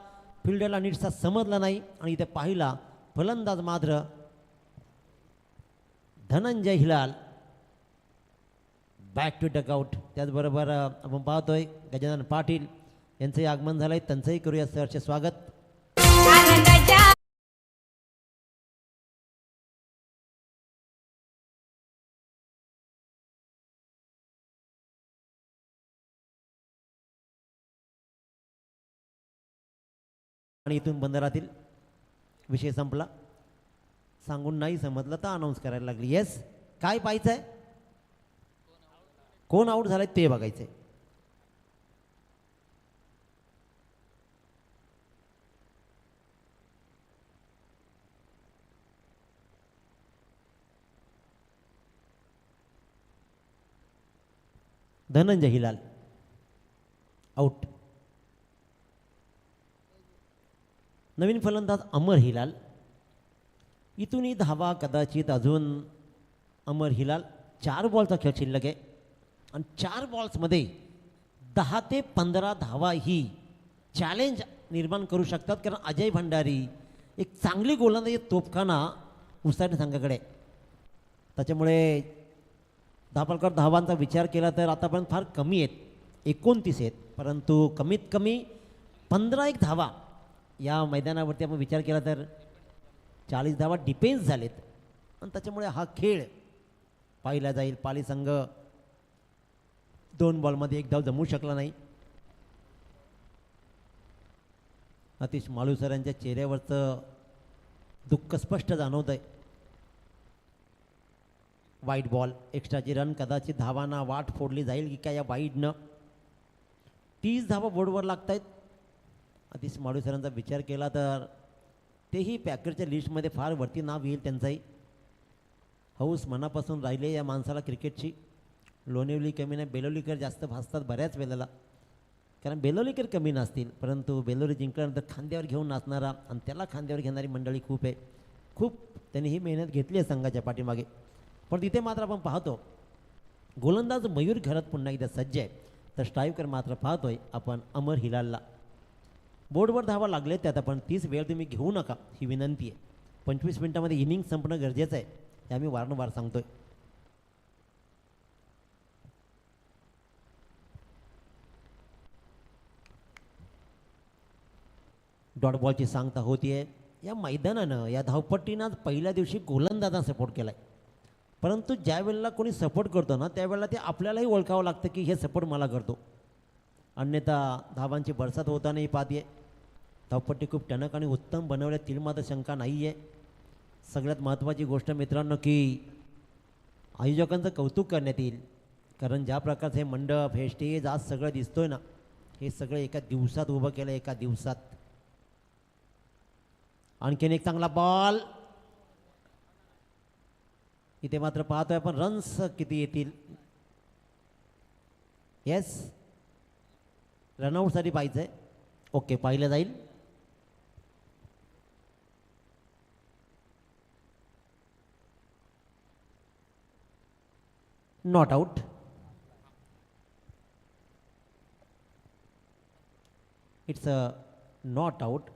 [SPEAKER 1] फिल्डरला नीटसा समजला नाही आणि इथे पाहिला फलंदाज मात्र Dhananjay Hilal back to dugout. त्याचबरोबर आपण पाहतोय गजानन पाटील यांचंही आगमन झालंय, त्यांचंही करूया सहर्ष स्वागत. आणि इथून बंदरातील विषय संपला. सांगून नाही समजलं तर अनाऊन्स करायला लागली. येस, काय पाहायचं आहे? कोण आऊट झालाय ते बघायचंय. धनंजय हिलाल आऊट. नवीन फलंदाज अमर हिलाल. इथूनही धावा कदाचित अजून. अमर हिलाल 4 बॉलचा खेळ शिल्लक आहे आणि 4 बॉल्समध्ये 10 ते 15 धावा ही चॅलेंज निर्माण करू शकतात, कारण अजय भंडारी एक चांगली गोलंदाजी तोफखाना उसाटणे संघाकडे. त्याच्यामुळे धापळकर धावांचा विचार केला तर आतापर्यंत फार कमी आहेत, 29 आहेत, परंतु कमीत कमी 15 धावा या मैदानावरती आपण विचार केला तर 40 धावा डिफेन्स झालेत. आणि त्याच्यामुळे हा खेळ पाहिला जाईल. पाली संघ 2 बॉलमध्ये 1 धाव जमवू शकला नाही. अतिश मालू सर यांच्या चेहऱ्यावरचं दुःख स्पष्ट जाणवत आहे. वाईट बॉल, एक्स्ट्राची रन, कदाचित धावांना वाट फोडली जाईल की काय या वाईडनं. 30 धावा बोर्डवर लागत आहेत. अतिश माळू सरांचा विचार केला तर तेही पॅकेटच्या लिस्टमध्ये फार वरती नाव येईल त्यांचंही. हौस मनापासून राहिले या माणसाला क्रिकेटची. लोणिवली कमी नाही, बेलोलीकर जास्त भासतात बऱ्याच वेळेला, कारण बेलोलीकर कमी नसतील परंतु बेलोली जिंकल्यानंतर खांद्यावर घेऊन नाचणारा आणि त्याला खांद्यावर घेणारी मंडळी खूप आहे. खूप त्यांनी ही मेहनत घेतली आहे संघाच्या पाठीमागे. पण तिथे मात्र आपण पाहतो गोलंदाज मयूर घरात पुन्हा एकदा सज्ज आहे, तर स्ट्राईकर मात्र पाहतोय आपण अमर हिलालला. बोर्डवर धावा लागले त्यात आपण 30 वेळ तुम्ही घेऊ नका ही विनंती आहे. 25 मिनिटामध्ये इनिंग संपणं गरजेचं आहे, हे आम्ही वारंवार सांगतोय. डॉट बॉलची सांगता होतीये. या मैदानानं या धावपट्टीनं आज पहिल्या दिवशी गोलंदाजांना सपोर्ट केला आहे, परंतु ज्या वेळेला कोणी सपोर्ट करतो ना त्यावेळेला ते आपल्यालाही ओळखावं लागतं की हे सपोर्ट मला करतो. अन्यथा धावांची बरसात होतानाही पाहते. धावपट्टी खूप टणक आणि उत्तम बनवल्यातील मात्र शंका नाही आहे. सगळ्यात महत्त्वाची गोष्ट मित्रांनो की आयोजकांचं कौतुक करण्यात येईल, कारण ज्या प्रकारचं हे मंडप, हे स्टेज आज सगळं दिसतोय ना, हे सगळं एका दिवसात उभं केलं, एका दिवसात. आणखीन एक चांगला बॉल. इथे मात्र पाहतोय आपण रन्स किती येतील. येस, रनआउटसाठी पाहिजे. ओके, पाहिलं जाईल. Not out. It's a not out.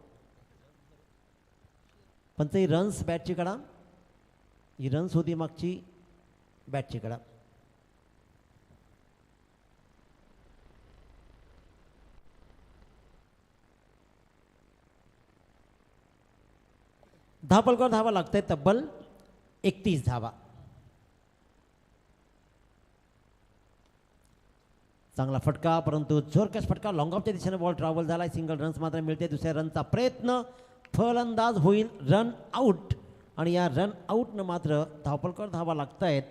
[SPEAKER 1] पण ते रन्स बॅटची कडा, ही रन्स होती मागची बॅटची कडा. धापलकर धावा लागतायत तब्बल 31 धावा. चांगला फटका, परंतु जोरकस फटका, लॉंग ऑफच्या दिशेने बॉल ट्रॅव्हल झाला. सिंगल रन्स मात्र मिळते. दुसऱ्या रनचा प्रयत्न, फलंदाज होईल रन आऊट आणि या रन आऊटनं मात्र धावपलकर धावा लागतायत.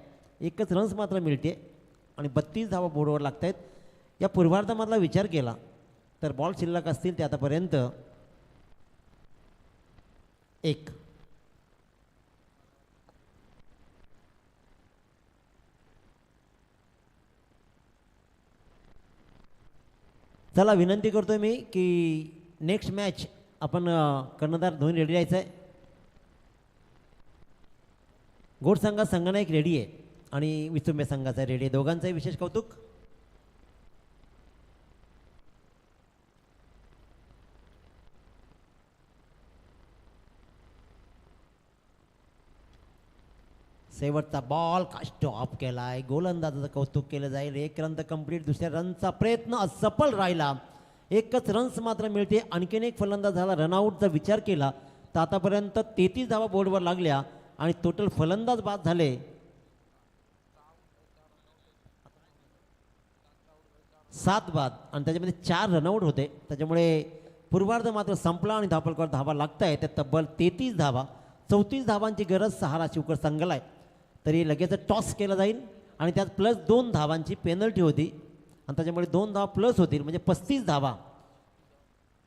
[SPEAKER 1] एकच रन्स मात्र मिळते आणि 32 धावा बोर्डवर लागतायत. या पूर्वार्धामधला विचार केला तर बॉल शिल्लक असतील ते आतापर्यंत 1. चला विनंती करतोय मी की नेक्स्ट मॅच आपण कर्णधार धोनी रेडी राहायचं आहे. गोड संघात संघनायक रेडी आहे आणि विचुंबे संघाचा रेडी आहे. दोघांचंही विशेष कौतुक. शेवटचा बॉल कास्ट ऑफ केलाय. गोलंदाजाचं कौतुक केलं जाईल. 1 रन तर कंप्लीट. दुसऱ्या रनचा प्रयत्न असफल राहिला. एकच रन्स मात्र मिळते. आणखीन एक फलंदाज झाला. रनआउटचा विचार केला तर आतापर्यंत 33 धावा बोर्डवर लागल्या आणि टोटल फलंदाज बाद झाले 7 बाद आणि त्याच्यामध्ये 4 रनआउट होते. त्याच्यामुळे पूर्वार्ध मात्र संपला आणि धापलकर धावा लागताय त्या तब्बल 33 धावा. 34 धावांची गरज सहारा शिवकर संघाला आहे. तरी लगेच टॉस केला जाईल आणि त्यात प्लस 2 धावांची पेनल्टी होती आणि त्याच्यामुळे 2 धावा प्लस होतील म्हणजे 35 धावा.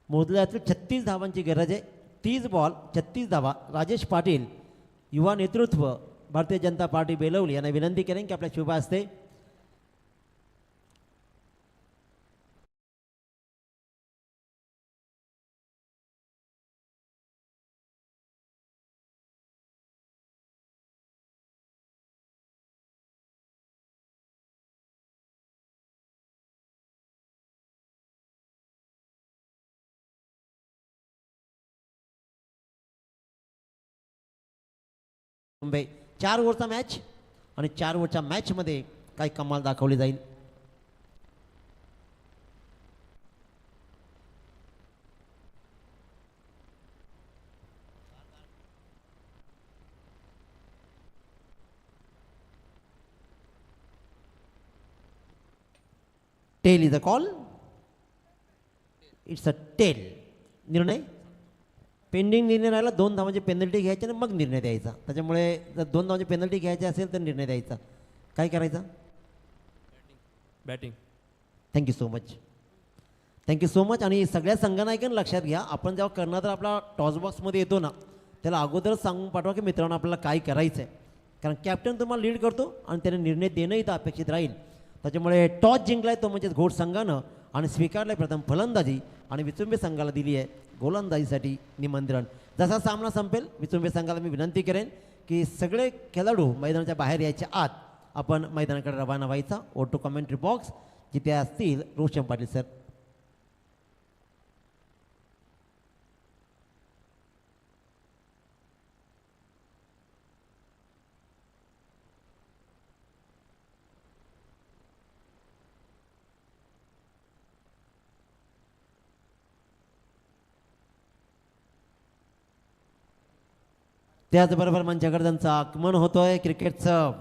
[SPEAKER 1] मोजल्यातील 36 धावांची गरज आहे. 30 बॉल 36 धावा. राजेश पाटील युवा नेतृत्व भारतीय जनता पार्टी बेलवली यांना विनंती करेन की आपल्या शुभ हस्ते मुंबई 4 ओव्हरचा मॅच आणि 4 ओव्हरच्या मॅचमध्ये काही कमाल दाखवली जाईल. Tail is a call. It's a tail. निर्णय पेंडिंग निर्णय राहिला. 2 धावांची पेनल्टी घ्यायची आणि मग निर्णय द्यायचा. त्याच्यामुळे जर 2 धावांची पेनल्टी घ्यायची असेल तर निर्णय द्यायचा. काय करायचं?
[SPEAKER 3] Batting.
[SPEAKER 1] Thank you so much. Thank you so much. आणि सगळ्या संघनायकांना लक्षात घ्या, आपण जेव्हा कर्णधार आपला टॉस बॉक्समध्ये येतो ना, त्याला अगोदरच सांगून पाठवा की मित्रांनो आपल्याला काय करायचं आहे. कारण कॅप्टन तुम्हाला लीड करतो आणि त्याने निर्णय देणंही तर अपेक्षित राहील. त्याच्यामुळे टॉस जिंकलाय तो म्हणजेच घोट संघानं आणि स्वीकारलाय प्रथम फलंदाजी आणि विचुंबे संघाला दिली आहे गोलंदाजीसाठी निमंत्रण. जसा सामना संपेल विचुंबे संघाला मी विनंती करेन की सगळे खेळाडू मैदानाच्या बाहेर यायच्या आत आपण मैदानाकडे रवाना व्हायचा. ओटो कमेंट्री बॉक्स जिथे असतील रोशन पाटील सर. त्याचबरोबर मंचाकडे त्यांचं आगमन होतोय. क्रिकेटचं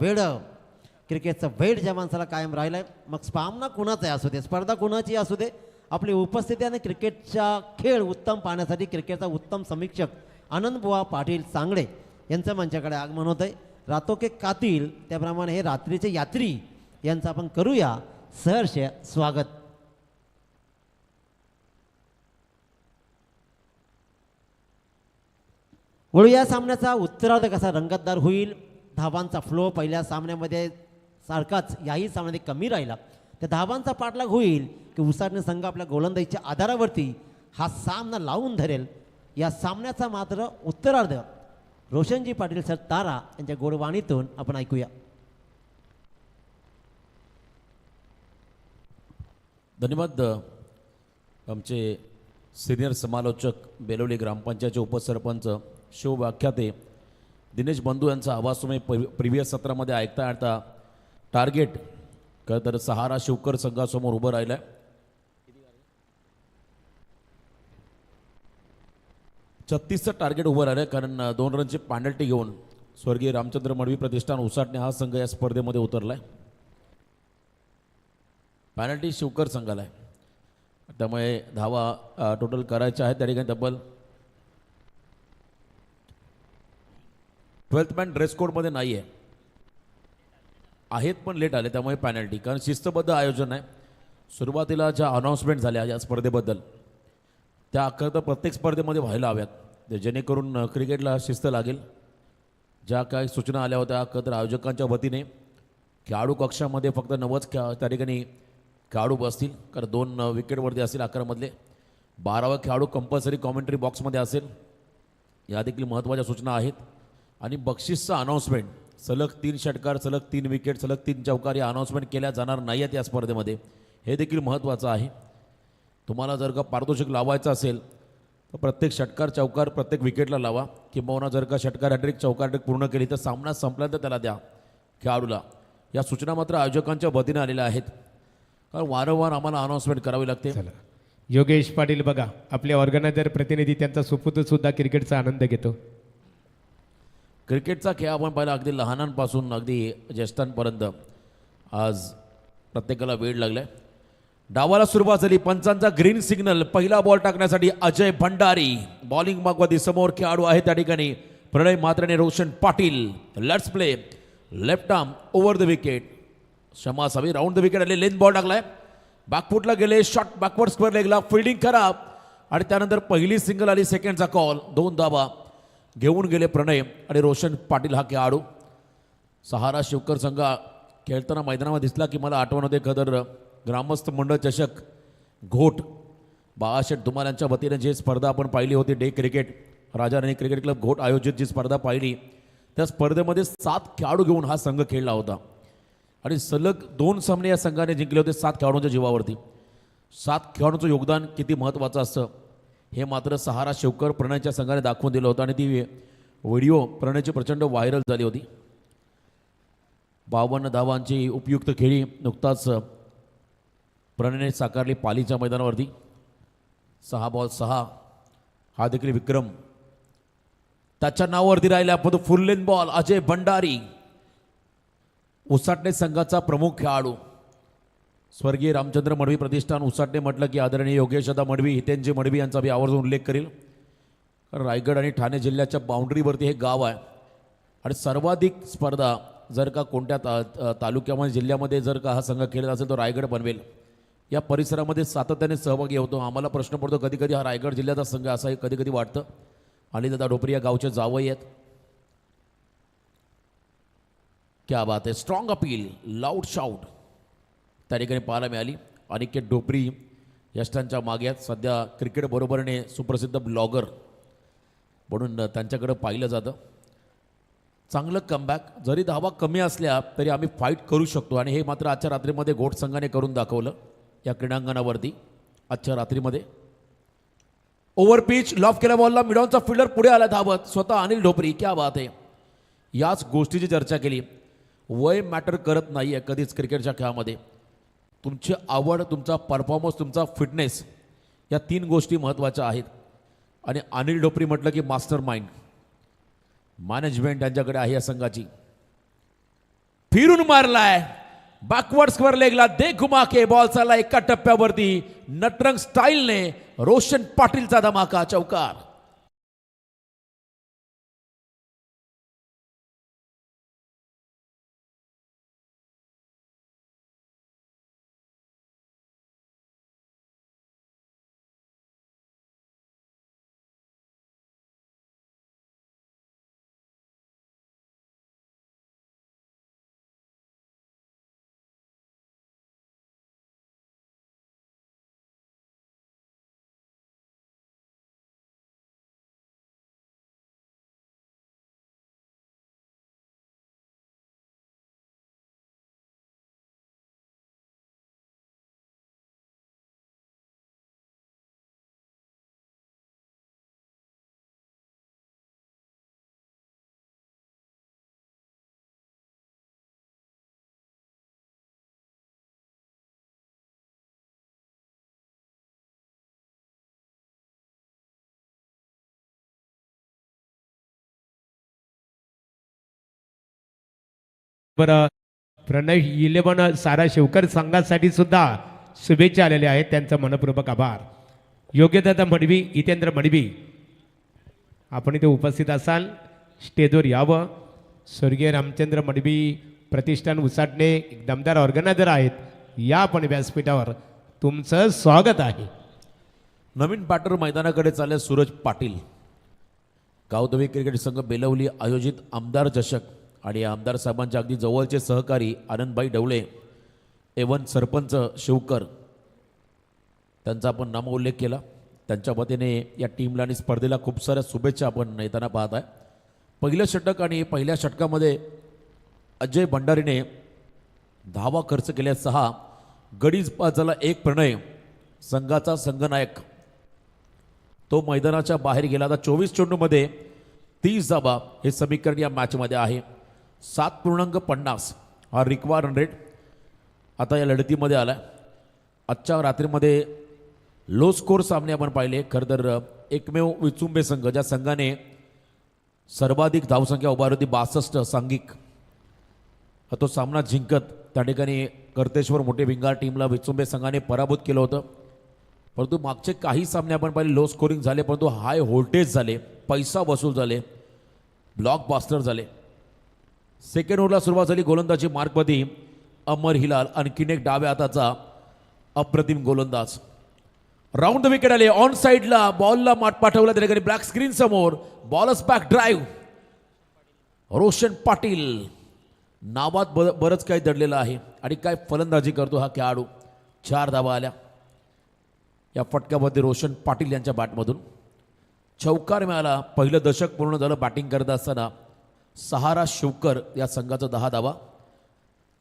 [SPEAKER 1] वेड ज्या माणसाला कायम राहिलं आहे. मग सामना कुणाचाही असू दे, स्पर्धा कुणाची असू दे, आपली उपस्थिती आणि क्रिकेटचा खेळ उत्तम पाहण्यासाठी क्रिकेटचा उत्तम समीक्षक आनंदबुवा पाटील सांगडे यांचं मंचाकडे आगमन होतं आहे. रातो के कातील त्याप्रमाणे हे रात्रीचे यात्री यांचं आपण करूया सहर्ष स्वागत. वळूया सामन्याचा उत्तरार्ध कसा रंगतदार होईल. धावांचा फ्लो पहिल्या सामन्यामध्ये सारखाच याही सामन्यामध्ये कमी राहिला. त्या धावांचा पाठलाग होईल की उसाटणे संघ आपल्या गोलंदाजीच्या आधारावरती हा सामना लावून धरेल. या सामन्याचा मात्र उत्तरार्ध रोशनजी पाटील सर तारा यांच्या गोडवाणीतून आपण ऐकूया.
[SPEAKER 4] धन्यवाद. आमचे सिनियर समालोचक बेलोली ग्रामपंचायतचे उपसरपंच शिवव्याख्याते दिनेश बंधू यांचा आवाज तुम्ही प्रिव्हियस सत्रामध्ये ऐकता ऐकता टार्गेट खरं तर सहारा शिवकर संघासमोर उभं राहिलं आहे. 36चं टार्गेट उभं राहिलं आहे कारण 2 रनची पेनल्टी घेऊन स्वर्गीय रामचंद्र मडवी प्रतिष्ठान उसाटणे हा संघ या स्पर्धेमध्ये उतरला आहे. पेनल्टी शिवकर संघाला आहे. त्यामुळे धावा टोटल करायच्या आहेत. त्या ठिकाणी तब्बल 12th मॅन ड्रेस कोडमध्ये नाही आहे, आहेत पण लेट आले त्यामुळे पॅनल्टी. कारण शिस्तबद्ध आयोजन आहे. सुरुवातीला ज्या अनाऊन्समेंट झाल्या या स्पर्धेबद्दल त्या अख्खा तर प्रत्येक स्पर्धेमध्ये व्हायला हव्यात जेणेकरून क्रिकेटला शिस्त लागेल. ज्या काही सूचना आल्या होत्या अख्खा तर आयोजकांच्या वतीने खेळाडू कक्षामध्ये फक्त 90 त्या ठिकाणी खेळाडू बसतील कारण 2 विकेटवरती असतील 11मधले. 12वा खेळाडू कंपल्सरी कॉमेंट्री बॉक्समध्ये असेल. या देखील महत्त्वाच्या सूचना आहेत. आणि बक्षीसचं अनाऊन्समेंट सलग 3 षटकार सलग 3 विकेट सलग 3 चौकार या अनाऊन्समेंट केल्या जाणार नाही आहेत या स्पर्धेमध्ये. हे देखील महत्त्वाचं आहे. तुम्हाला जर का पारितोषिक लावायचं असेल तर प्रत्येक षटकार चौकार प्रत्येक विकेटला लावा. किंबहुना जर का षटकार हॅट्रिक चौकार हॅट्रिक पूर्ण केली तर सामना संपल्यानंतर त्याला द्या खेळाडूला. या सूचना मात्र आयोजकांच्या वतीने आलेल्या आहेत कारण वारंवार आम्हाला अनाऊन्समेंट करावी लागते.
[SPEAKER 5] योगेश पाटील बघा आपले ऑर्गनायझर प्रतिनिधी त्यांचा सुपुत्र सुद्धा क्रिकेटचा आनंद घेतो.
[SPEAKER 4] क्रिकेटचा खेळ आपण पाहिला अगदी लहानांपासून अगदी ज्येष्ठांपर्यंत आज प्रत्येकाला वेळ लागलाय. डावाला सुरुवात झाली. पंचांचा ग्रीन सिग्नल. पहिला बॉल टाकण्यासाठी अजय भंडारी बॉलिंग मागवती. समोर खेळाडू आहे त्या ठिकाणी प्रणय मात्रेने Roshan Patil. Let's play left arm over the wicket. क्षमा असावी राऊंड द विकेट आले. लेन बॉल टाकलाय. बॅकफुटला गेले. शॉट बॅकवर्ड स्क्वेअर लेगला. फिल्डिंग खराब आणि त्यानंतर पहिली सिंगल आली. सेकंडचा कॉल. 2 धावा घेऊन गेले प्रणय आणि रोशन पाटील हा खेळाडू. सहारा शिवकर संघ खेळताना मैदानामध्ये दिसला की मला आठवण होते खदर ग्रामस्थ मंडळ चषक घोट बाळाशेठ धुमाल यांच्या वतीने जी स्पर्धा आपण पाहिली होती day cricket Raja Rani cricket club घोट आयोजित जी स्पर्धा पाहिली त्या स्पर्धेमध्ये 7 खेळाडू घेऊन हा संघ खेळला होता आणि सलग 2 सामने या संघाने जिंकले होते 7 खेळाडूंच्या जीवावरती. 7 खेळाडूंचं योगदान किती महत्त्वाचं असतं हे मात्र सहारा शिवकर प्रणयच्या संघाने दाखवून दिलं होतं आणि ती व्हिडिओ प्रणयची प्रचंड व्हायरल झाली होती. 52 धावांची उपयुक्त खेळी नुकताच प्रणयने साकारली पालीच्या मैदानावरती. 6 बॉल 6 हा देखील विक्रम त्याच्या नावावरती राहिला. पण full length ball Ajay Bhandari Usatne संघाचा प्रमुख खेळाडू स्वर्गीय रामचंद्र मडवी प्रतिष्ठान उसाटणे म्हटलं की आदरणीय योगेशदा मडवी हितेंजी मडवी यांचा मी आवर्जून उल्लेख करेल. कारण रायगड आणि ठाणे जिल्ह्याच्या बाउंड्रीवरती हे गाव आहे आणि सर्वाधिक स्पर्धा जर का कोणत्या तालुक्यामध्ये जिल्ह्यामध्ये जर का हा संघ खेळत असेल तो रायगड बनवेल. या परिसरामध्ये सातत्याने सहभागी होतो. आम्हाला प्रश्न पडतो कधी कधी हा रायगड जिल्ह्याचा संघ असाही कधी कधी वाटतं. अनिलदादा ढोपरी या गावचे जावई आहेत. क्या बात आहे. स्ट्रॉंग अपील, लाऊड शाऊट त्या ठिकाणी पाहायला मिळाली. अनिकेत ढोपरी यष्टांच्या मागे आहेत. सध्या क्रिकेट बरोबरने सुप्रसिद्ध ब्लॉगर म्हणून त्यांच्याकडं पाहिलं जातं. चांगलं कमबॅक. जरी धावा कमी असल्या तरी आम्ही फाईट करू शकतो आणि हे मात्र आजच्या रात्रीमध्ये गोट संघाने करून दाखवलं या क्रीडांगणावरती. आजच्या रात्रीमध्ये ओव्हर पिच लॉफ केल्या बॉलला मिडॉनचा फिल्डर पुढे आला धावत. स्वतः अनिल ढोपरी. क्या बात आहे. याच गोष्टीची चर्चा केली. वय मॅटर करत नाही आहे कधीच क्रिकेटच्या खेळामध्ये. तुमची आवड, तुमचा परफॉर्मन्स, तुमचा फिटनेस या 3 गोष्टी महत्त्वाच्या आहेत. आणि अनिल ढोपरी म्हटलं की मास्टर माइंड मॅनेजमेंट त्यांच्याकडे आहे या संघाची. फिरून मारलाय बॅकवर्ड स्क्वेअर लेगला दे घुमा के बॉल चालला एका टप्प्यावरती नटरंग स्टाईलने. रोशन पाटीलचा धमाका चौकार.
[SPEAKER 5] बरं, प्रणय 11 सारा शिवकर संघासाठी सुद्धा शुभेच्छा आलेल्या आहेत. त्यांचा मनपूर्वक आभार. योग्यदादा मडवी, हितेंद्र मडवी आपण इथे उपस्थित असाल स्टेजवर यावं. स्वर्गीय रामचंद्र मडवी प्रतिष्ठान उसाटणे दमदार ऑर्गनायझर आहेत. या आपण व्यासपीठावर तुमचं स्वागत आहे.
[SPEAKER 4] नवीन बॅटर मैदानाकडे चालले सूरज पाटील. गावदवी क्रिकेट संघ बेलवली आयोजित आमदार चषक आणि आमदार साहेबांच्या अगदी जवळचे सहकारी आनंदभाई डवळे, एवन सरपंच शिवकर त्यांचा आपण नामोल्लेख केला. त्यांच्या वतीने या टीमला आणि स्पर्धेला खूप साऱ्या शुभेच्छा आपण येताना पाहत आहे. पहिलं षटक आणि पहिल्या षटकामध्ये अजय भंडारीने धावा खर्च केल्या 6. गडीज पाचाला 1 प्रणय. संघाचा संघनायक तो मैदानाच्या बाहेर गेला. आता 24 चेंडूमध्ये 30 धावा हे समीकरण या मॅचमध्ये आहे. 7.50 हा रिक्वा रन रेट आता या लढतीमध्ये आला. आजच्या रात्रीमध्ये लो स्कोर सामने आपण पाहिले. खरं तर एकमेव विचुंबे संघ ज्या संघाने सर्वाधिक धावसंख्या उभारली होती 62 सांघिक, तो सामना जिंकत त्या ठिकाणी कर्तेश्वर मोठे भिंगार टीमला विचुंबे संघाने पराभूत केलं होतं. परंतु मागचे काही सामने आपण पाहिले लो स्कोरिंग झाले, परंतु हाय व्होल्टेज झाले, पैसा वसूल झाले, ब्लॉकबास्टर झाले. सेकंड ओव्हरला सुरुवात झाली. गोलंदाजी मार्कमध्ये अमर हिलाल, आणखीन एक डाव्या हाताचा अप्रतिम गोलंदाज. राऊंड द विकेट आले. ऑन साईडला बॉलला मात पाठवला त्या ठिकाणी ब्लॅक स्क्रीन समोर. बॉलच बॅक ड्राईव्ह. रोशन पाटील नावात बरंच काही दडलेलं आहे आणि काय फलंदाजी करतो हा खेळाडू. 4 धावा आल्या या फटक्यामध्ये रोशन पाटील यांच्या बॅटमधून. चौकार मिळाला. पहिलं दशक पूर्ण झालं बॅटिंग करत असताना. सहारा शिवकर या संघाचा 10 धावा.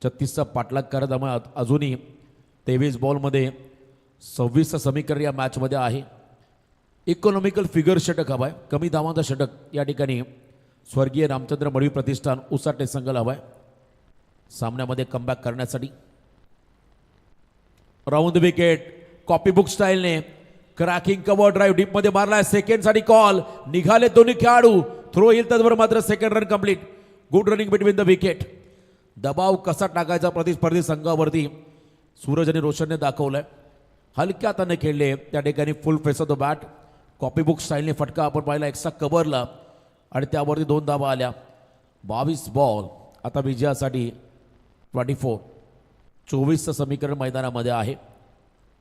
[SPEAKER 4] 36चा पाठलाग करत अजूनही 23 बॉलमध्ये 26चं समीकरण या मॅचमध्ये आहे. इकॉनॉमिकल फिगर षटक हवा आहे. कमी धावांचा षटक या ठिकाणी स्वर्गीय रामचंद्र मडवी प्रतिष्ठान उसाटे संघाला हवा आहे सामन्यामध्ये कमबॅक करण्यासाठी. राऊंड विकेट कॉपीबुक स्टाईलने क्रॅकिंग कव्हर ड्राईव्ह डीपमध्ये मारलाय. सेकंडसाठी कॉल. निघाले दोन्ही खेळाडू. थ्रो येईल त्याचबरोबर मात्र second run complete. Good running between the wicket. दबाव कसा टाकायचा प्रतिस्पर्धी संघावरती सूरज आणि रोशनने दाखवलंय. हलक्या हाताने खेळले त्या ठिकाणी फुल face of the bat. Copybook स्टाईलने फटका आपण पाहिला एक्स्ट्रा कव्हरला आणि त्यावरती 2 धावा आल्या. 22 बॉल आता विजयासाठी 24. 24चं समीकरण मैदानामध्ये आहे.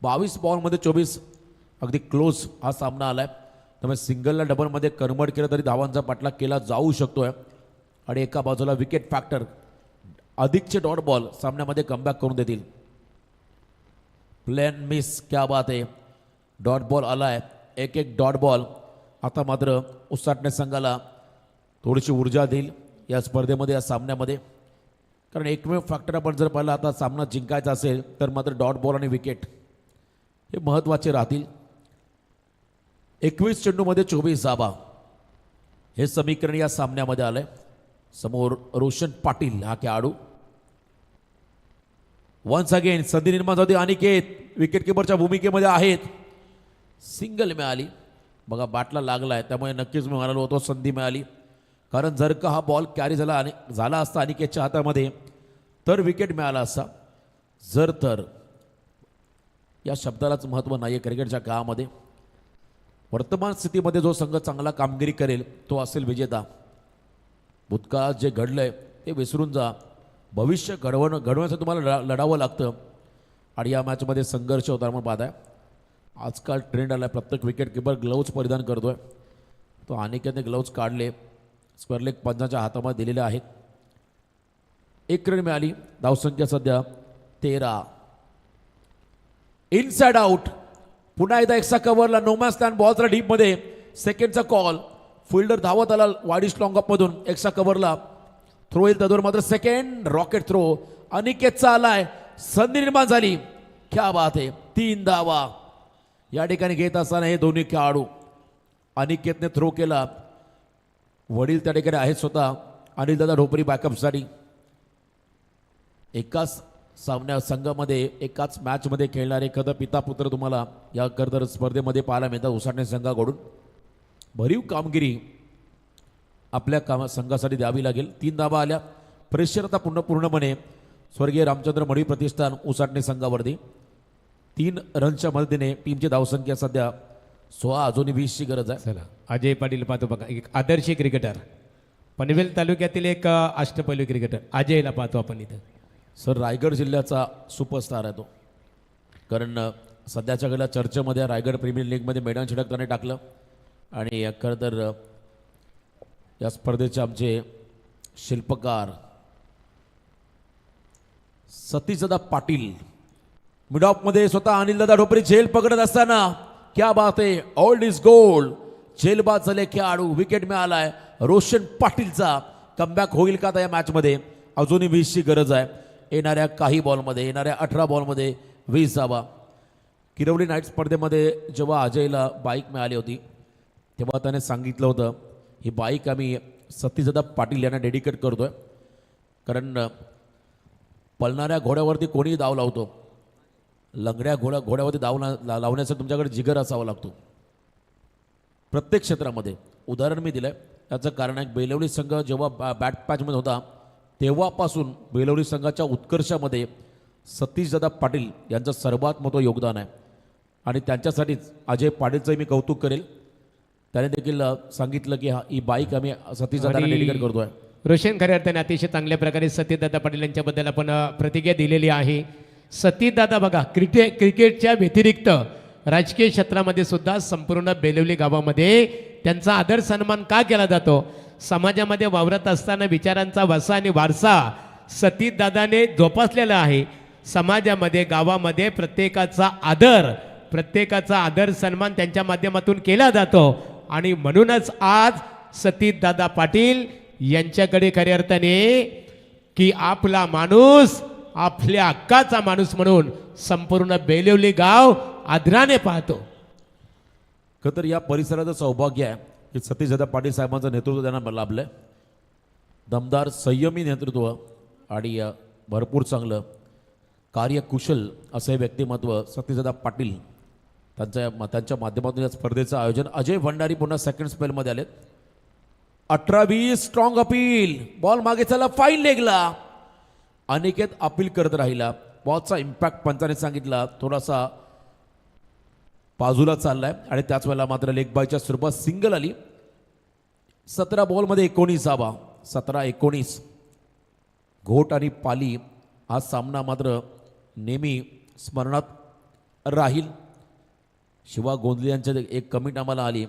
[SPEAKER 4] 22 बॉलमध्ये 24 अगदी क्लोज हा सामना आलाय. त्यामुळे सिंगलला डबलमध्ये कन्वर्ट केलं तरी धावांचा पाठलाग केला जाऊ शकतोय. आणि एका बाजूला विकेट फॅक्टर अधिकचे डॉट बॉल सामन्यामध्ये कमबॅक करून देतील. प्लेन मिस क्या बात आहे. डॉट बॉल आलाय. एक डॉट बॉल आता मात्र उसाटणे संघाला थोडीशी ऊर्जा देईल या स्पर्धेमध्ये या सामन्यामध्ये. कारण एकमेव फॅक्टर आपण जर पाहिला आता सामना जिंकायचा असेल तर मात्र डॉट बॉल आणि विकेट हे महत्त्वाचे राहतील. 21 चेंडूमध्ये 24 धावा हे समीकरण या सामन्यामध्ये आलंय. समोर रोशन पाटील हा खेळाडू. वन्स अगेन संधी निर्माण होती. अनिकेत विकेट किपरच्या भूमिकेमध्ये आहेत. सिंगल मिळाली बघा. बॅटला लागलाय त्यामुळे नक्कीच मी म्हणालो होतो संधी मिळाली. कारण जर का हा बॉल कॅरी झाला असता अनिकेतच्या हातामध्ये तर विकेट मिळाला असता. जर तर या शब्दालाच महत्त्व नाही आहे क्रिकेटच्या काळामध्ये. वर्तमान स्थितीमध्ये जो संघ चांगला कामगिरी करेल तो असेल विजेता. भूतकाळात जे घडलंय ते विसरून जा. भविष्य घडवण्यासाठी तुम्हाला लढावं लागतं. आणि या मॅचमध्ये संघर्ष होता म्हणून पाहताय. आजकाल ट्रेंड आला प्रत्येक विकेट किपर ग्लव्ज परिधान करतोय. तो अनेकांनी ग्लव्ज काढले. स्क्वेअर लेग पंचांच्या हातामध्ये दिलेले आहेत. 1 रन मिळाली. धावसंख्या सध्या 13. Inside out. पुन्हा एकदा एक्स्ट्रा कव्हरला नोमॅन लँड बॉलचा डीपमध्ये सेकंडचा कॉल. फिल्डर धावत आला वाईड लॉंग ऑफमधून. एक्स्ट्रा कव्हरला थ्रो येईल त्यावर मात्र सेकंड रॉकेट थ्रो अनिकेतचा आलाय. संधी निर्माण झाली. क्या बात आहे. 3 धावा या ठिकाणी घेत असताना हे दोन्ही खेळाडू. अनिकेतने थ्रो केला. वडील त्या ठिकाणी आहेत स्वतः अनिलदादा ढोपरी बॅकअपसाठी. एकाच संघामध्ये एकाच मॅचमध्ये खेळणारे एखादं पिता पुत्र तुम्हाला या खरंतर स्पर्धेमध्ये पाहायला मिळतात उसाटणे संघाकडून. भरीव कामगिरी आपल्या संघासाठी द्यावी लागेल. 3 धावा आल्या. प्रेशर आता पूर्णपणे स्वर्गीय रामचंद्र मढी प्रतिष्ठान उसाटणे संघावरती. 3 रनच्या मदतीने टीमची धावसंख्या सध्या 16. अजूनही 20ची गरज आहे.
[SPEAKER 5] चला अजय पाटील पाहतो बघा. एक आदर्श क्रिकेटर पनवेल तालुक्यातील एक अष्टपैलू क्रिकेटर अजयला पाहतो आपण इथं.
[SPEAKER 4] सर रायगड जिल्ह्याचा सुपरस्टार आहे तो. कारण सध्याच्या घडीला चर्चेमध्ये रायगड प्रीमियर लीगमध्ये मैदान शिडक त्याने टाकलं. आणि खरं तर या स्पर्धेचे आमचे शिल्पकार सतीशदादा पाटील मिड ऑफमध्ये स्वतः अनिलदादा ढोपरे झेल पकडत असताना क्या बात आहे. All is gold. झेलबाद झाले खेळाडू. विकेट मिळालाय. रोशन पाटीलचा कमबॅक होईल का आता या मॅचमध्ये. अजूनही 20ची गरज आहे. येणाऱ्या काही बॉलमध्ये येणाऱ्या 18 बॉलमध्ये 20 धावा. किरवली नाईट स्पर्धेमध्ये जेव्हा अजयला बाईक मिळाली होती तेव्हा त्याने सांगितलं होतं ही बाईक आम्ही सतीशदादा पाटील यांना डेडिकेट करतोय. कारण पळणाऱ्या घोड्यावरती कोणीही धाव लावतो. लंगड्या घोड्यावरती धाव लावण्याचा तुमच्याकडे जिगर असावा लागतो प्रत्येक क्षेत्रामध्ये. उदाहरण मी दिलंय. त्याचं कारण आहे बेलवली संघ जेव्हा बॅट पॅचमध्ये होता तेव्हापासून बेलवली संघाच्या उत्कर्षामध्ये सतीशदादा पाटील यांचं सर्वात मोठं योगदान आहे. आणि त्यांच्यासाठीच अजय पाटीलचंही मी कौतुक करेल. त्याने देखील सांगितलं की ही बाईक आम्ही सतीशदादांना डेडिकेट करतोय.
[SPEAKER 5] रोशन खऱ्या अर्थाने अतिशय चांगल्या प्रकारे सतीशदादा पाटील यांच्याबद्दल आपण प्रतिक्रिया दिलेली आहे. सतीशदादा बघा क्रिकेटच्या व्यतिरिक्त राजकीय क्षेत्रामध्ये सुद्धा संपूर्ण बेलवली गावामध्ये त्यांचा आदर सन्मान का केला जातो. समाजामध्ये वावरत असताना विचारांचा वसा आणि वारसा सतीशदादाने जोपासलेला आहे. समाजामध्ये गावामध्ये प्रत्येकाचा आदर सन्मान त्यांच्या माध्यमातून केला जातो. आणि म्हणूनच आज सतीशदादा पाटील यांच्याकडे खऱ्या अर्थाने की आपला माणूस आपल्या हक्काचा माणूस म्हणून संपूर्ण बेलवली गाव आदराने पाहतो.
[SPEAKER 4] खरं तर या परिसराचं सौभाग्य आहे की सतीशदादा पाटील साहेबांचं नेतृत्व त्यांना लाभलंय. दमदार संयमी नेतृत्व आणि भरपूर चांगलं कार्यकुशल असं हे व्यक्तिमत्व सतीशदादा पाटील त्यांच्या माध्यमातून या स्पर्धेचं आयोजन. अजय भंडारी पुन्हा सेकंड स्पेलमध्ये आलेत. 18-20 स्ट्रॉंग अपील. बॉल मागे चला फाईन लेगला. अनिकेत अपील करत राहिला. बॉलचा इम्पॅक्ट पंचाने सांगितला थोडासा बाजूला चाललाय आणि त्याच वेळेला मात्र लेग बायच्या स्वरूपात सिंगल आली. 17 बॉलमध्ये 19 धावा, 17-19. घोट आणि पाली हा सामना मात्र नेहमी स्मरणात राहील. शिवा गोंधळे यांच्या एक कमेंट आम्हाला आली,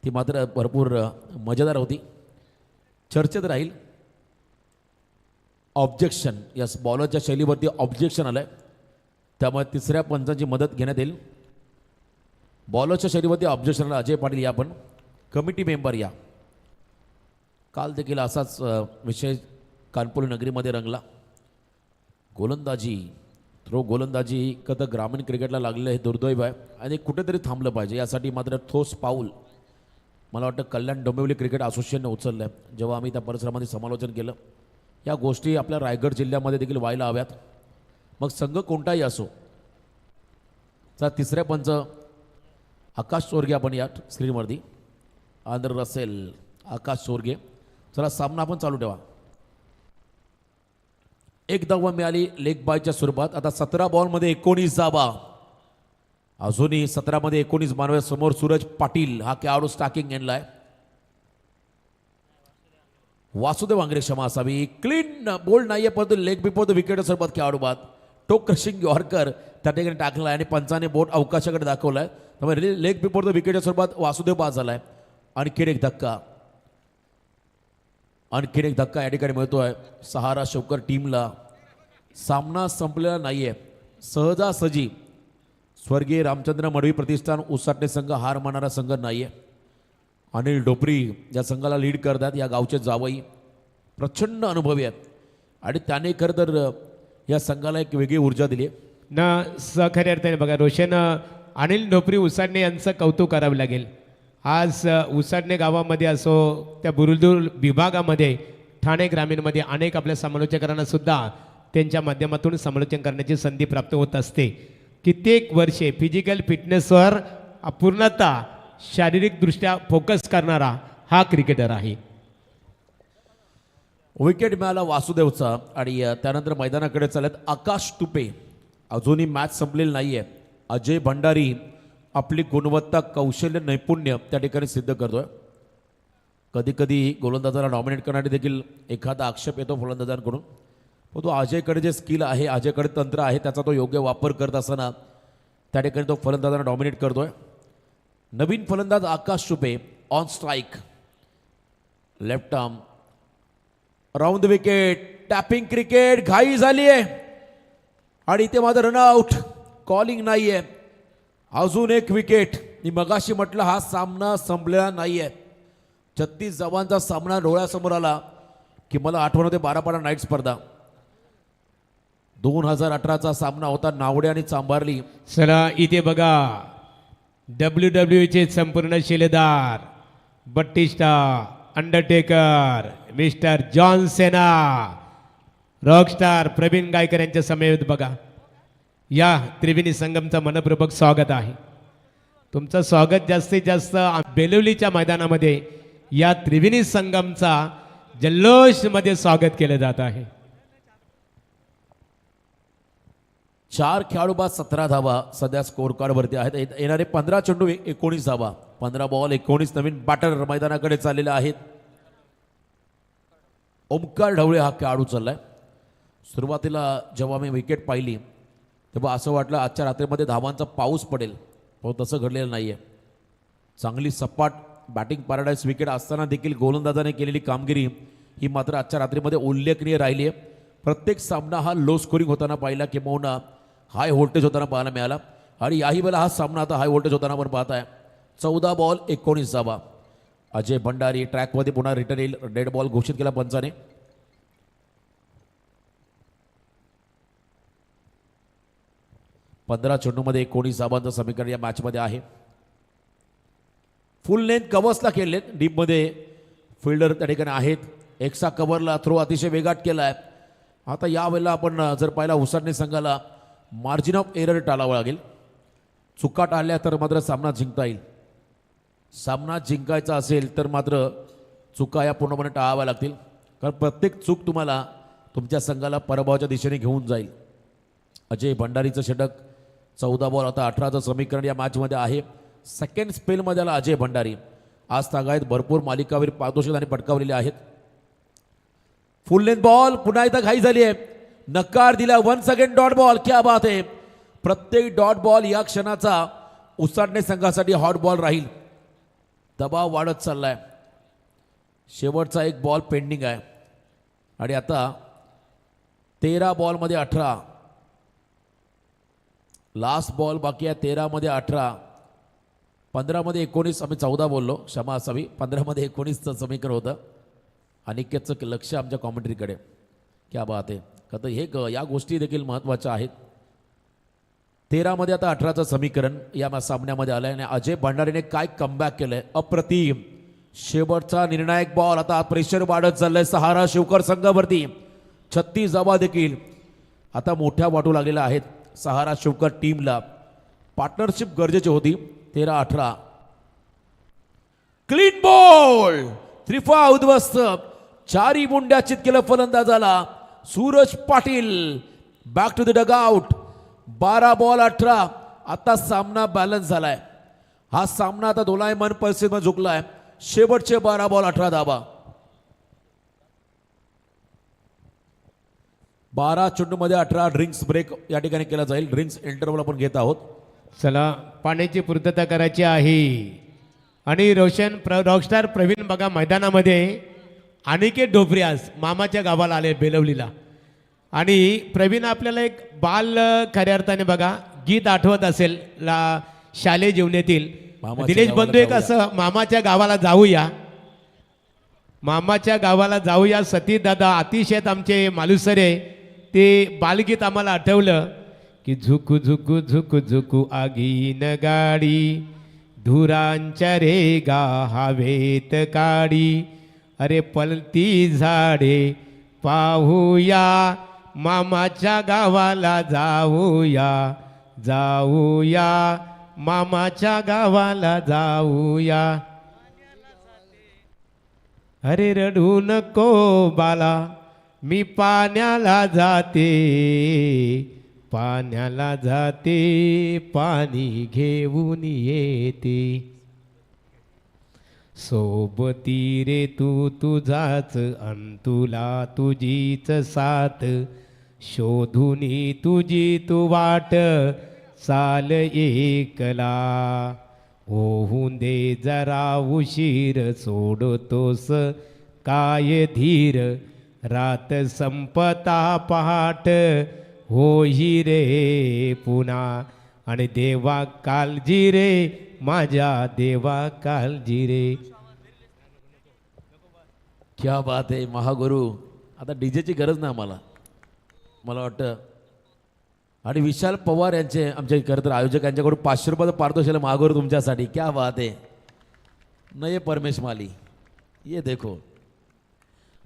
[SPEAKER 4] ती मात्र भरपूर मजेदार होती, चर्चेत राहील. ऑब्जेक्शन, यस, बॉलरच्या शैलीवरती ऑब्जेक्शन आलंय, त्यामुळे तिसऱ्या पंचांची मदत घेण्यात येईल. बॉलरच्या शैलीवरती ऑब्जेक्शन आलं. अजय पाटील या, पण कमिटी मेंबर या. काल देखील असाच विषय कानपूर नगरीमध्ये रंगला. गोलंदाजी, थ्रो गोलंदाजी तर ग्रामीण क्रिकेटला लागलेलं हे दुर्दैव आहे आणि कुठेतरी थांबलं पाहिजे. यासाठी मात्र ठोस पाऊल मला वाटतं कल्याण डोंबिवली क्रिकेट असोसिएशनने उचललं आहे. जेव्हा आम्ही त्या परिसरामध्ये समालोचन केलं, या गोष्टी आपल्या रायगड जिल्ह्यामध्ये देखील व्हायला हव्यात. मग संघ कोणताही असो. तर तिसऱ्या पंच आकाश चोरगे आपण या स्क्रीनवरती. आंध्र रसेल, आकाश चोरगे. चला सामना आपण चालू ठेवा. एक धावा मिळाली लेग बायच्या स्वरूपात. आता 17 बॉलमध्ये 19 धावा. अजूनही 17मध्ये 19 मानव्या समोर सूरज पाटील हा खेळाडू स्टार्किंग एंडला आहे. वासुदेव वांगरे क्षमा असावी. क्लीन बोल्ड नाहीये, परंतु लेग बिफोर द विकेट स्वरूपात खेळाडू बाद. टोक क्रशिंग यॉर्कर त्या ठिकाणी टाकला आहे आणि पंचाने बोट अवकाशाकडे दाखवलाय. त्यामुळे लेग बिफोर द विकेट स्वरूपात वासुदेव बाद झालाय. आणखीन एक धक्का, आणखीन एक धक्का या ठिकाणी मिळतोय सहारा शौकर टीमला. सामना संपलेला नाहीये. सहजासहजी स्वर्गीय रामचंद्र मडवी प्रतिष्ठान उसाटणे संघ हार मानणारा संघ नाहीये. अनिल डोपरी या संघाला लीड करतात. या गावचे जावई प्रचंड अनुभवी आहेत आणि त्याने खरं तर या संघाला एक वेगळी ऊर्जा दिली
[SPEAKER 5] ना. खऱ्या अर्थाने बघा, रोशन अनिल ढोपरी उसाडणे यांचं कौतुक करावं लागेल. आज उसाडणे गावामध्ये असो, त्या बुरुलदूर विभागामध्ये, ठाणे ग्रामीणमध्ये अनेक आपल्या समालोचकांना सुद्धा त्यांच्या माध्यमातून समालोचन करण्याची संधी प्राप्त होत असते. कित्येक वर्षे फिजिकल फिटनेसवर पूर्णतः शारीरिकदृष्ट्या फोकस करणारा हा क्रिकेटर आहे.
[SPEAKER 4] विकेट मिळाला वासुदेवचा आणि त्यानंतर मैदानाकडे चालत आकाश तुपे. अजूनही मॅच संपलेली नाहीये. अजय भंडारी आपली गुणवत्ता, कौशल्य, नैपुण्य त्या ठिकाणी सिद्ध करतोय. कधी कधी गोलंदाजाला डॉमिनेट करण्यासाठी देखील एखादा आक्षेप येतो फलंदाजांकडून, पण तो अजयकडे जे स्किल आहे, अजयकडे तंत्र आहे, त्याचा तो योग्य वापर करत असताना त्या ठिकाणी तो फलंदाजांना डॉमिनेट करतोय. नवीन फलंदाज Akash Tupe on strike, left arm, round the wicket, tapping cricket. घाई झाली आहे आणि इथे माझं रनआउट, कॉलिंग नाहीये. अजून एक विकेट. मी मगाशी म्हटलं हा सामना संपलेला नाहीये. 36 धावांचा सामना डोळ्यासमोर आला की मला आठवण होते 12 नाईट स्पर्धा. 2018चा सामना होता नावडे आणि चांभारली.
[SPEAKER 5] चला इथे बघा, WWE चे संपूर्ण शिलेदार बट्टिस्टा, अंडरटेकर, मिस्टर जॉन सेना, रॉकस्टार प्रवीण गायकर यांच्या समेत बघा. या त्रिवेणी संगमचं मनपूर्वक स्वागत आहे. तुमचं स्वागत जास्तीत जास्त बेलवलीच्या मैदानामध्ये या त्रिवेणी संगमचा जल्लोषमध्ये स्वागत केलं जात आहे.
[SPEAKER 4] 4 खेळाडू बाद 17 धावा सध्या स्कोर कार्डवरती आहेत. येणारे 15 चेंडू 19 धावा, 15 बॉल 19. नवीन बॅटर मैदानाकडे चाललेले आहेत. ओमकार ढवळे हा खेळाडू चाललाय. सुरुवातीला जेव्हा मी विकेट पाहिली तेव्हा असं वाटलं आजच्या रात्रीमध्ये धावांचा पाऊस पडेल, पण तसं घडलेलं नाहीये. चांगली सपाट बॅटिंग पॅराडाईज विकेट असताना देखील गोलंदाजाने केलेली कामगिरी ही मात्र आजच्या रात्रीमध्ये उल्लेखनीय राहिली आहे. प्रत्येक सामना हा लो स्कोरिंग होताना पाहिला, किंवा हाय व्होल्टेज होताना पाहायला मिळाला आणि याही वेळेला हा सामना आता हाय व्होल्टेज होताना आपण पाहत आहे. 14 बॉल 19 धावा. अजय भंडारी ट्रॅकमध्ये पुन्हा रिटर्न येईल. डेड बॉल घोषित केला पंचाने. पंधरा चेंडूमध्ये 19 धावांचं समीकरण या मॅचमध्ये आहे. फुल लेंथ कव्हर्सला खेळलेत. डीपमध्ये फिल्डर त्या ठिकाणी आहेत. एक्सा कव्हरला थ्रो अतिशय वेगात केला आहे. आता यावेळेला आपण जर पाहिला उसाटणे संघाला मार्जिन ऑफ एरर टाळावं लागेल. चुका टाळल्या तर मात्र सामना जिंकता येईल. सामना जिंकायचा असेल तर मात्र चुका या पूर्णपणे टाळाव्या लागतील, कारण प्रत्येक चूक तुम्हाला तुमच्या संघाला पराभवाच्या दिशेने घेऊन जाईल. अजय भंडारीचं षटक 14 बॉल आता 18चं समीकरण या मॅचमध्ये आहे. सेकंड स्पेलमध्ये आला अजय भंडारी. आज तागायत भरपूर मालिकावीर पारितोषिक आणि पटकावलेली आहेत. फुल लेंथ बॉल पुन्हा एकदा घाई झाली आहे. नकार दिला. 1 सेकंड डॉट बॉल. क्या बात आहे. प्रत्येक डॉट बॉल या क्षणाचा उसाटणे संघासाठी हॉट बॉल राहील. दबाव वाढत चाललाय. शेवटचा एक बॉल पेंडिंग आहे आणि आता 13 बॉलमध्ये 18. लास्ट बॉल बाकी आहे. 13 मध्ये 18, 15 मध्ये 19. आम्ही 14 बोललो, क्षमा असावी. 15 मध्ये 19चं समीकरण होतं. अनिकेतचं लक्ष आमच्या कॉमेंट्रीकडे. क्या बात आहे. का तर या गोष्टी देखील महत्त्वाच्या आहेत. 13 मध्ये आता 18चं समीकरण या सामन्यामध्ये आलं आहे आणि अजय भंडारीने काय कमबॅक केलंय. अप्रतिम. शेवटचा निर्णायक बॉल. आता प्रेशर वाढत चाललंय सहारा शिवकर संघावरती. 36 धावा देखील आता मोठ्या वाटू लागलेल्या आहेत सहारा शिवकर टीमला. पार्टनरशिप गरजेची होती. 13-18. Clean ball. त्रिफा उद्ध्वस्त. 4 मुंड्या चितकेलं फलंदाजाला Suraj Patil. Back to the dugout. 12 ball 18. आता सामना बॅलन्स झालाय. हा सामना आता दोलायमान परिस्थितीमध्ये झुकलाय. शेवटचे 12 बॉल 18 धावा. 12 चेंडूमध्ये 18. ड्रिंक्स ब्रेक या ठिकाणी केला जाईल. ड्रिंक्स इंटरव्हल आपण घेत आहोत.
[SPEAKER 5] चला पाण्याची पूर्तता करायची आहे आणि रॉकस्टार प्रवीण बघा मैदानामध्ये. अनिकेत ढोबरे आज मामाच्या गावाला आले बेलवलीला आणि प्रवीण आपल्याला एक बाल खऱ्या अर्थाने बघा गीत आठवत असेल शालेय जीवनातील.
[SPEAKER 4] मामाच्या
[SPEAKER 5] दिनेश
[SPEAKER 4] गावाला
[SPEAKER 5] बंधू एक
[SPEAKER 4] जाऊया.
[SPEAKER 5] असं मामाच्या गावाला जाऊया. मामाच्या गावाला जाऊया. सती दादा अतिशय आमचे मालुसरे ते बालगीत आम्हाला आठवलं की झुकू झुकू झुकू झुकू आगीन गाडी धुरांच्या रेगा हवेत काडी अरे पलती झाडे पाहूया मामाच्या गावाला जाऊया जाऊया मामाच्या गावाला जाऊया. अरे रडू नको बाला मी पाण्याला जाते पाण्याला जाते पाणी घेऊन येते. सोबती रे तू तुझाच अन तुला तुझीच साथ शोधूनी तुझी तू वाट चाल एकला. होऊन दे जरा उशीर सोडतोस काय धीर रात संपता पहाट होई रे पुन्हा आणि देवा काळजी रे माझ्या देवा काळजी रे.
[SPEAKER 4] क्या बात आहे महागुरु. आता डीजेची गरज नाही आम्हाला मला वाटतं. आणि विशाल पवार यांचे आमचे खरं तर आयोजक यांच्याकडून 500 रुपयाचं पारितोषिक महागुरु तुमच्यासाठी. क्या बात आहे. नये परमेश माली ये देखो.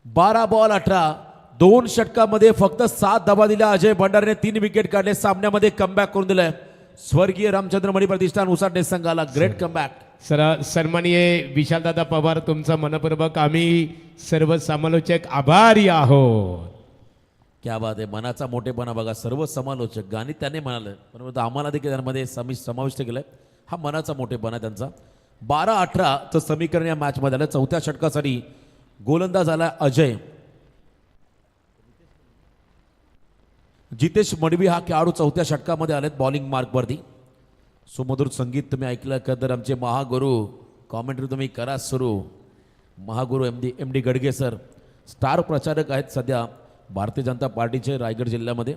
[SPEAKER 4] 12 बॉल 18. 2 षटकामध्ये फक्त 7 धावा दिल्या अजय भंडारीने. 3 विकेट काढले. सामन्यामध्ये कमबॅक करून दिलंय स्वर्गीय रामचंद्र मणी प्रतिष्ठान उसाटणे संघाला. Great comeback.
[SPEAKER 5] सन्माननीय विशालदादा पवार तुमचा मनपूर्वक आम्ही सर्व समालोचक आभारी आहोत.
[SPEAKER 4] क्या बात आहे. मनाचा मोठेपणा बघा. सर्व समालोचक गाणी त्याने म्हणालं पण आम्हाला देखील त्यामध्ये समाविष्ट केलंय. हा मनाचा मोठेपणा त्यांचा. 12-18चं समीकरण या मॅचमध्ये आलं. 4थ्या षटकासाठी गोलंदाज आला अजय. जितेश मडवी हा खेळाडू 4थ्या षटकामध्ये आलेत बॉलिंग मार्कवरती. सुमधुर संगीत तुम्ही ऐकलं का तर आमचे महागुरु कॉमेंट्री तुम्ही करा सुरू. Mahaguru M D Gadge sir star प्रचारक आहेत सध्या भारतीय जनता पार्टीचे रायगड जिल्ह्यामध्ये.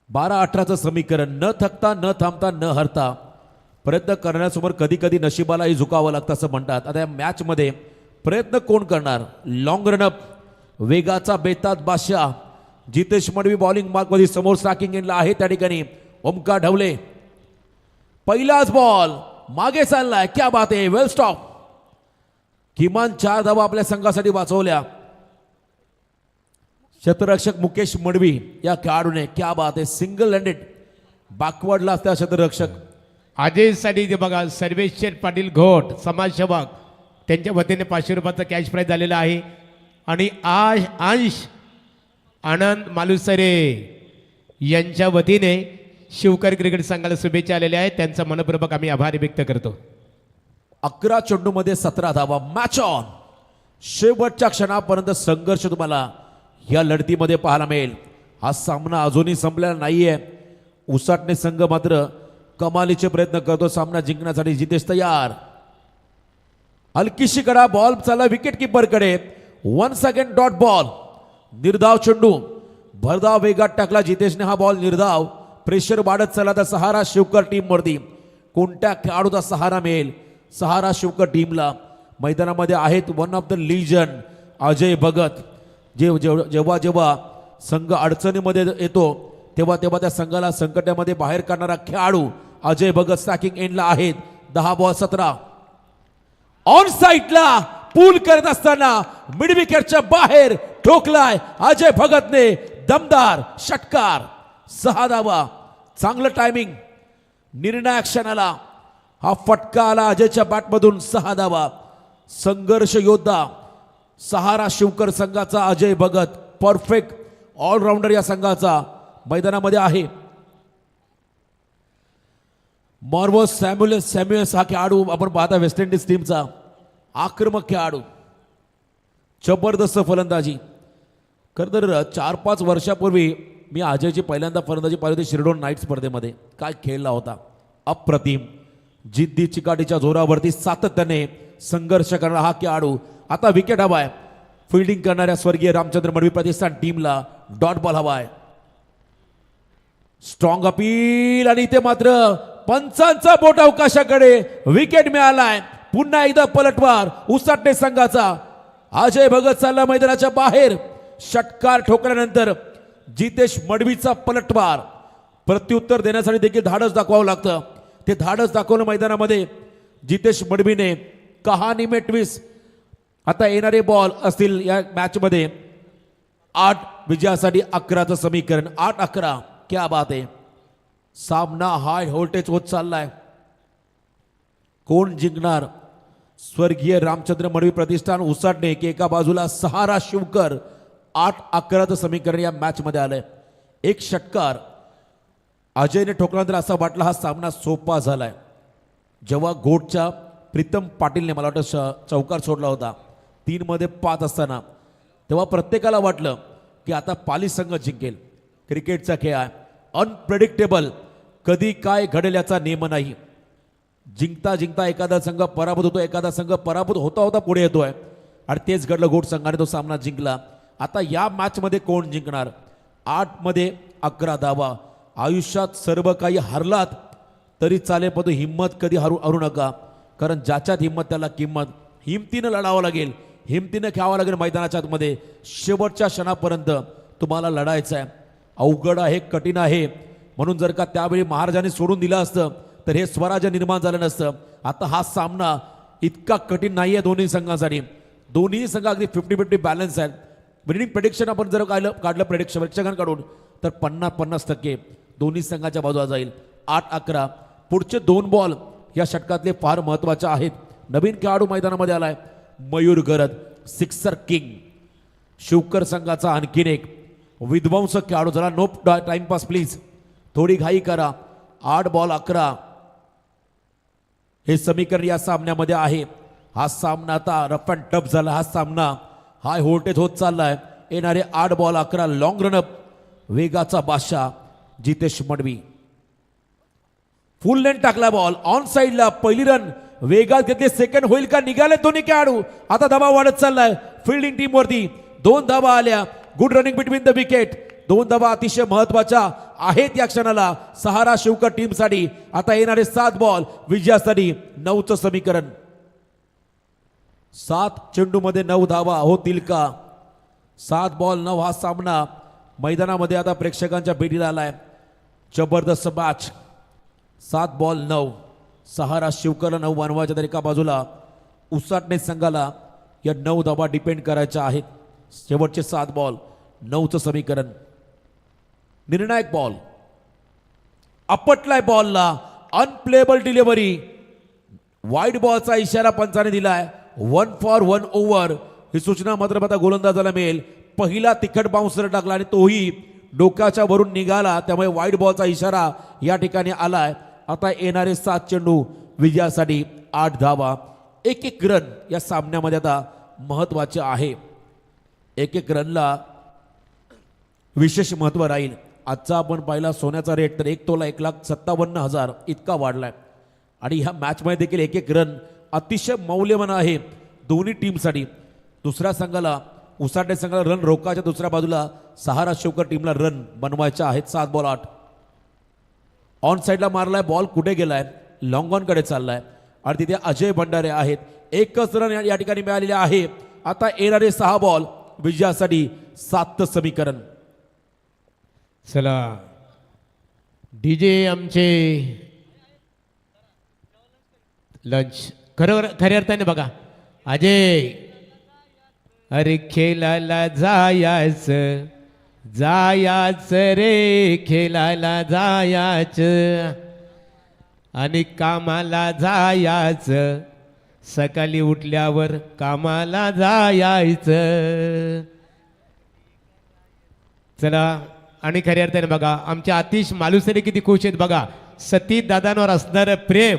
[SPEAKER 4] 12-18चं समीकरण. न थकता न थांबता न हरता प्रयत्न करण्यासमोर कधी कधी नशिबालाही झुकावं लागतं असं म्हणतात. आता या मॅचमध्ये प्रयत्न कोण करणार. लॉंग रनअप वेगाचा बेताज बादशाह जितेश मडवी बॉलिंग मार्कमध्ये समोर स्ट्रायकिंग एंडला आहे. त्या ठिकाणी ओमकार ढवले. पहिलाच बॉल मागे चाललाय. क्या बात आहे. वेल स्टॉप. किमान 4 धावा आपल्या संघासाठी वाचवल्या. क्षेत्ररक्षक मुकेश मडवी या खेळाडूने क्या बात आहे. सिंगल हँडेड बॅकवर्डला असल्या क्षेत्ररक्षक.
[SPEAKER 5] अजयसाठी ते बघा सर्वेश्वर पाटील घोट समाजसेवक त्यांच्या वतीने 500 रुपयाचा कॅश प्राईज झालेला आहे. आणि अंश आनंद मालुसरे यांच्या वतीने शिवकर क्रिकेट संघाला शुभेच्छा आलेल्या आहेत. त्यांचा मनपूर्वक आम्ही आभार व्यक्त करतो.
[SPEAKER 4] 11 चेंडूमध्ये 17 धावा. Match on. शेवटच्या क्षणापर्यंत संघर्ष तुम्हाला या लढतीमध्ये पाहायला मिळेल. हा सामना अजूनही संपलेला नाहीये. उसाटणे संघ मात्र कमालीचे प्रयत्न करतो सामना जिंकण्यासाठी. जितेश तयार. हलकीशी कडा. बॉल चालला विकेट किपरकडे. 1 सेकंड डॉट बॉल. निर्धाव चेंडू भरधाव वेगात टाकला जितेशने. हा बॉल निर्धाव. प्रेशर वाढत चालला तर सहारा शिवकर टीम वरती. कोणत्या खेळाडूचा सहारा मिळेल? सहारा शिवकर टीमला मैदानामध्ये आहेत one of the legend Ajay Bhagat. जेव्हा जेव्हा संघ अडचणीमध्ये येतो तेव्हा तेव्हा त्या संघाला संकटामध्ये बाहेर काढणारा खेळाडू अजय भगत स्टॅकिंग एंडला आहेत. 10 बॉल 17. ऑन साईडला पूल करत असताना मिड विकेटच्या बाहेर ठोकलाय अजय भगतने. दमदार षटकार. 6 धावा. चांगलं टायमिंग. निर्णायक क्षणाला हा फटका आला अजयच्या बॅटमधून. 6 धावा. संघर्ष योद्धा सहारा शिवकर संघाचा अजय भगत. परफेक्ट ऑलराऊंडर या संघाचा मैदानामध्ये आहे. मॉर्वस सॅम्युएल्स हा खेळाडू आपण पाहता वेस्ट इंडिज टीमचा. आक्रमक खेळाडू. जबरदस्त फलंदाजी. खरं तर 4-5 वर्षापूर्वी मी अजयची पहिल्यांदा फलंदाजी पाहिली होती शिरडोन नाईट स्पर्धेमध्ये. काय खेळला होता. अप्रतिम. जिद्दी चिकाटीच्या जोरावरती सातत्याने संघर्ष करणारा हा खेळाडू. आता विकेट हवाय. फिल्डिंग करणाऱ्या स्वर्गीय रामचंद्र मडवी प्रतिष्ठान टीमला डॉट बॉल हवाय. स्ट्रॉंग अपील आणि इथे मात्र पंचांचा बोट अवकाशाकडे. विकेट मिळालाय. पुन्हा एकदा पलटवार उसाटणे संघाचा. अजय भगत चालला मैदानाच्या बाहेर. षटकार ठोकल्यानंतर जितेश मडवीचा पलटवार. प्रत्युत्तर देण्यासाठी देखील धाडस दाखवावं लागतं. ते धाडस दाखवलं मैदानामध्ये जितेश मडवीने. कहाणी में ट्विस्ट. आता येणारे बॉल असतील या मॅचमध्ये 8 विजयासाठी 11चं समीकरण. 8-11. क्या बात आहे. सामना हाय व्होल्टेज होत चाललाय. कोण जिंकणार? स्वर्गीय रामचंद्र मडवी प्रतिष्ठान उसाटणे की एका बाजूला सहारा शिवकर. 8-11चं समीकरण या मॅच मध्ये आलंय. एक षटकार अजयने ठोकल्यानंतर असा वाटला हा सामना सोपा झालाय. जेव्हा गोटच्या प्रीतम पाटीलने मला वाटतं चौकार सोडला होता 3 मध्ये 5 असताना, तेव्हा प्रत्येकाला वाटलं की आता पाली संघ जिंकेल. क्रिकेटचा खेळ आहे. अनप्रेडिक्टेबल. कधी काय घडेल याचा नियम नाही. जिंकता जिंकता एखादा संघ पराभूत होतो, एखादा संघ पराभूत होता होता पुढे येतोय आणि तेच घडलं. गोट संघाने तो सामना जिंकला. आता या मॅचमध्ये कोण जिंकणार? 8 मध्ये 11 धावा. आयुष्यात सर्व काही हरलात तरी चालेल, पण हिंमत कधी हरू नका. कारण ज्याच्यात हिंमत त्याला किंमत. हिमतीनं लढावं लागेल, हिमतीनं खेळावं लागेल मैदानाच्या आतमध्ये. शेवटच्या क्षणापर्यंत तुम्हाला लढायचं आहे. अवघड आहे, कठीण आहे. म्हणून जर का त्यावेळी महाराजांनी सोडून दिलं असतं तर हे स्वराज्य निर्माण झालं नसतं. आता हा सामना इतका कठीण नाही आहे दोन्ही संघांसाठी. दोन्ही संघ अगदी 50-50 बॅलन्स आहेत. विनिंग प्रेडिक्शन आपण जर काढलं प्रेक्षकांकडून तर 50-50% दोन्ही संघाच्या बाजूला जाईल. 8-11. पुढचे 2 बॉल या षटकातले फार महत्त्वाचे आहेत. नवीन खेळाडू मैदानामध्ये आलाय मयूर गरद. Sixer king. शिवकर संघाचा आणखीन एक विध्वंसक खेळाडू. जरा नो टाइमपास प्लीज, थोडी घाई करा. 8 बॉल 11 हे समीकरण या सामन्यामध्ये आहे. हा सामना आता रफ अँड टफ झाला. हा सामना हाय व्होल्टेज होत चाललाय. येणारे 8 बॉल 11 लॉंग रनअप. वेगाचा बादशाह जितेश मडवी. फुल लेंथ टाकला बॉल ऑन साइडला. पहिली रन वेगात घेतले. सेकंड होईल का? निघाले दोन्ही खेळाडू. आता दबाव वाढत चाललाय फिल्डिंग टीम वरती. 2 धावा आल्या. Good running between the wicket. 2 धावा अतिशय महत्वाच्या आहेत या क्षणाला सहारा शिवकर टीमसाठी. आता येणारे 7 बॉल विजयासाठी 9चं समीकरण. 7 चेंडूमध्ये 9 धावा होतील का? 7 बॉल 9 हा सामना मैदानामध्ये आता प्रेक्षकांच्या भेटीला आलाय. जबरदस्त मॅच. 7 बॉल 9. सहारा शिवकरला 9 बनवायच्या तर एका बाजूला उसाटणे संघाला या 9 धावा डिपेंड करायच्या आहेत. शेवटचे 7 बॉल 9चं समीकरण. निर्णायक बॉल. आपटलाय बॉलला. Unplayable delivery. वाईड बॉलचा इशारा पंचाने दिलाय. 1 फॉर 1 ओव्हर ही सूचना मात्र आता गोलंदाजाला मिळेल. पहिला तिखट बाउन्सर टाकला आणि तोही डोक्याच्या वरून निघाला, त्यामुळे वाईट बॉलचा इशारा या ठिकाणी आलाय. आता येणारे 7 चेंडू विजयासाठी 8 धावा. एक एक रन या सामन्यामध्ये आता महत्वाचे आहे. एक एक रनला विशेष महत्व राहील. आजचा आपण पाहिला सोन्याचा रेट तर 1 तोला 1,57,000 इतका वाढलाय आणि ह्या मॅचमध्ये देखील एक एक रन अतिशय मौल्यवान आहे दोन्ही टीमसाठी. दुसऱ्या संघाला उसाटणे संघाला रन रोकायच्या, दुसऱ्या बाजूला सहारा शिवकर टीमला रन बनवायच्या आहेत. 7 बॉल 8. ऑन साईडला मारलाय बॉल, कुठे गेलाय, लॉंग ऑन कडे चाललाय आणि तिथे अजय भंडारे आहेत. एकच रन या ठिकाणी मिळालेले आहे. आता येणारे 6 बॉल विजयासाठी 7th समीकरण.
[SPEAKER 5] चला डीजे आमचे लंच खऱ्या अर्थाने बघा अजय, अरे खेळायला जायाच रे, खेळायला जायाच आणि कामाला जायाच, सकाळी उठल्यावर कामाला जायचं. चला आणि खऱ्या अर्थाने बघा आमचे आतिश मालुसरे किती खुश आहेत बघा. सतीश दादांवर असणारं प्रेम.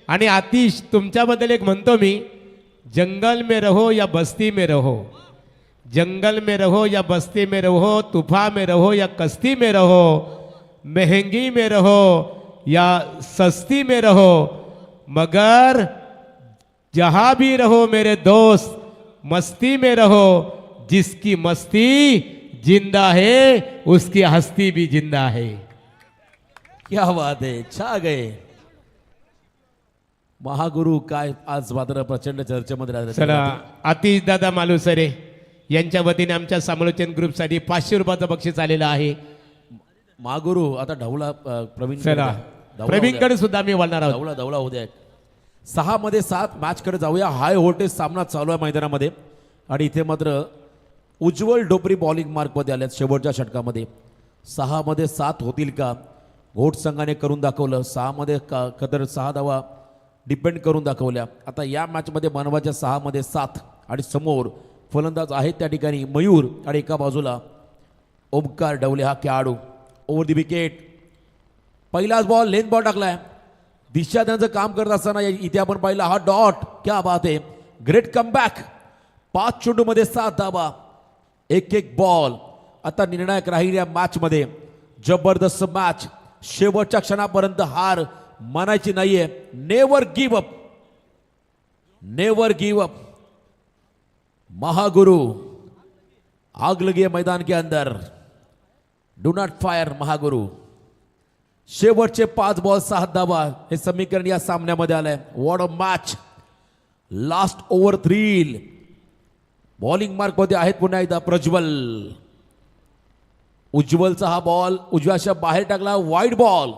[SPEAKER 5] आणि आतिश तुमच्याबद्दल एक म्हणतो मी, जंगल में रहो या बस्ती में रहो, जंगल में रहो या बस्ती में रहो, तूफा में रहो या कश्ती में रहो, महंगी में रहो या सस्ती में रहो, मगर जहां भी रहो मेरे दोस्त मस्ती में रहो, जिसकी मस्ती जिंदा है उसकी हस्ती भी जिंदा है.
[SPEAKER 4] क्या बात है, छा गए महागुरु. काय आज मात्र प्रचंड चर्चेमध्ये राहिले.
[SPEAKER 5] चला आतिश दादा मालुसरे यांच्या वतीने आमच्या समालोचन ग्रुपसाठी 500 रुपयाचं बक्षीस आलेलं आहे.
[SPEAKER 4] महागुरु आता ढवला प्रवीण.
[SPEAKER 5] चला प्रवीणकडे सुद्धा मी वळणार आहोत.
[SPEAKER 4] धवला उद्या 6 मध्ये 7 मॅच कडे जाऊया. हाय व्होल्टेज सामना चालू आहे मैदानामध्ये आणि इथे मात्र उज्ज्वल डोपरी बॉलिंग मार्कमध्ये आल्यात शेवटच्या षटकामध्ये. 6 मध्ये 7 होतील का? घोट संघाने करून दाखवलं. 6 मध्ये कदर 6 धावा डिपेंड करून दाखवल्या. आता या मॅचमध्ये बनवायच्या 6 मध्ये 7 आणि समोर फलंदाज आहेत त्या ठिकाणी मयूर आणि एका बाजूला ओमकार डवले हा खेळाडू. ओव्हर दी विकेट. पहिलाच बॉल लेंथ बॉल टाकलाय. दिशा त्यांचं काम करत असताना इथे आपण पाहिला हा डॉट. क्या बात आहे, ग्रेट कमबॅक. 5 चेंडूमध्ये 7 धावा. एक एक बॉल आता निर्णायक राहील या मॅचमध्ये. जबरदस्त मॅच. शेवटच्या क्षणापर्यंत हार मानायची नाहीये. Never give up, never give up. महागुरु आग लगी है मैदान के अंदर, डू नॉट फायर महागुरु. शेवटचे 5 बॉल 7 धावा हे समीकरण या सामन्यामध्ये आलंय. What a match. Last over thrill. Bowling mark मध्ये आहेत पुन्हा एकदा प्रज्वल. उज्ज्वलचा हा बॉल उजव्याच्या बाहेर टाकला. Wide ball.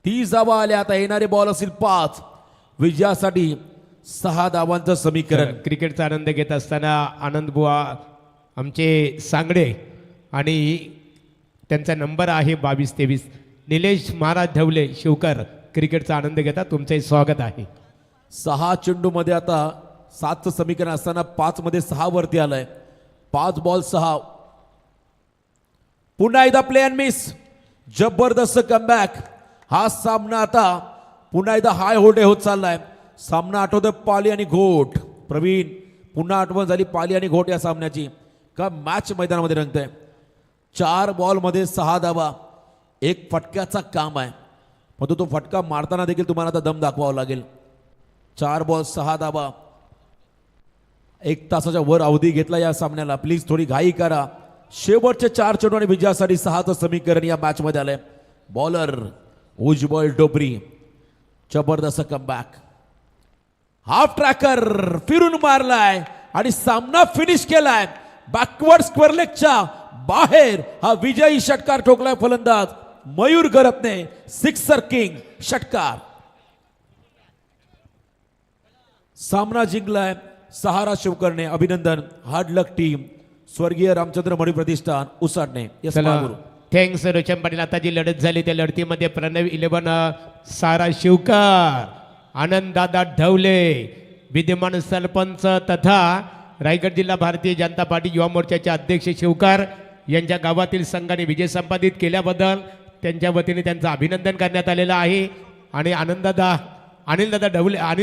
[SPEAKER 4] 30 धावा आल्या. आता येणारे बॉल असतील 5. विजयासाठी 6 धावांचं समीकरण.
[SPEAKER 5] क्रिकेटचा आनंद घेत असताना आनंद बुवा आमचे सांगडे आणि त्यांचा नंबर आहे 2223. निलेश महाराज ढवले शिवकर क्रिकेटचा आनंद घेता. तुमचे स्वागत आहे.
[SPEAKER 4] 6 चेंडूमध्ये आता 7चं समीकरण असताना 5 मध्ये 6 वरती आलंय. 5 बॉल 6. पुन्हा एकदा प्ले अँड मिस. जबरदस्त कमबॅक. हा सामना आता पुन्हा एकदा हाय होल्ड होत चाललाय. सामना आठवतोय पाली आणि घोट. प्रवीण पुन्हा आठवण झाली पाली आणि घोट या सामन्याची. का मॅच मैदानामध्ये रंगतंय. 4 बॉलमध्ये 6 धावा. एक फटक्याचा काम आहे, पण तो फटका मारताना देखील तुम्हाला आता दम दाखवावा लागेल. 4 बॉल 6 धावा. 1 तासाच्या वर अवधी घेतला या सामन्याला. प्लीज थोडी घाई करा. शेवटचे 4 चेंडू आणि विजयासाठी 6चं समीकरण या मॅच मध्ये आलंय. बॉलर उज्ज्वल डोबरी. जबरदस्त कमबॅक. हाफ ट्रॅकर फिरून मारलाय आणि सामना फिनिश केलाय. बॅकवर्ड स्क्वेअर लेगच्या बाहेर हा विजयी षटकार ठोकलाय फलंदाज मयूर गरतने. सिक्सर किंग षटकार. सामना जिंकलाय सहारा शिवकरने. अभिनंदन. हार्ड लक टीम. स्वर्गीय रामचंद्र मणी प्रतिष्ठान उसाडणे.
[SPEAKER 5] चला थँक्स रोशन पाटील. आता जी लढत झाली त्या लढतीमध्ये प्रणव 11 सारा शिवकर, आनंददादा ढवले विद्यमान सरपंच तथा रायगड जिल्हा भारतीय जनता पार्टी युवा मोर्चाचे अध्यक्ष शिवकर यांच्या गावातील संघाने विजय संपादित केल्याबद्दल त्यांच्या वतीने त्यांचं अभिनंदन करण्यात आलेलं आहे. आणि अनिलदादा ढवले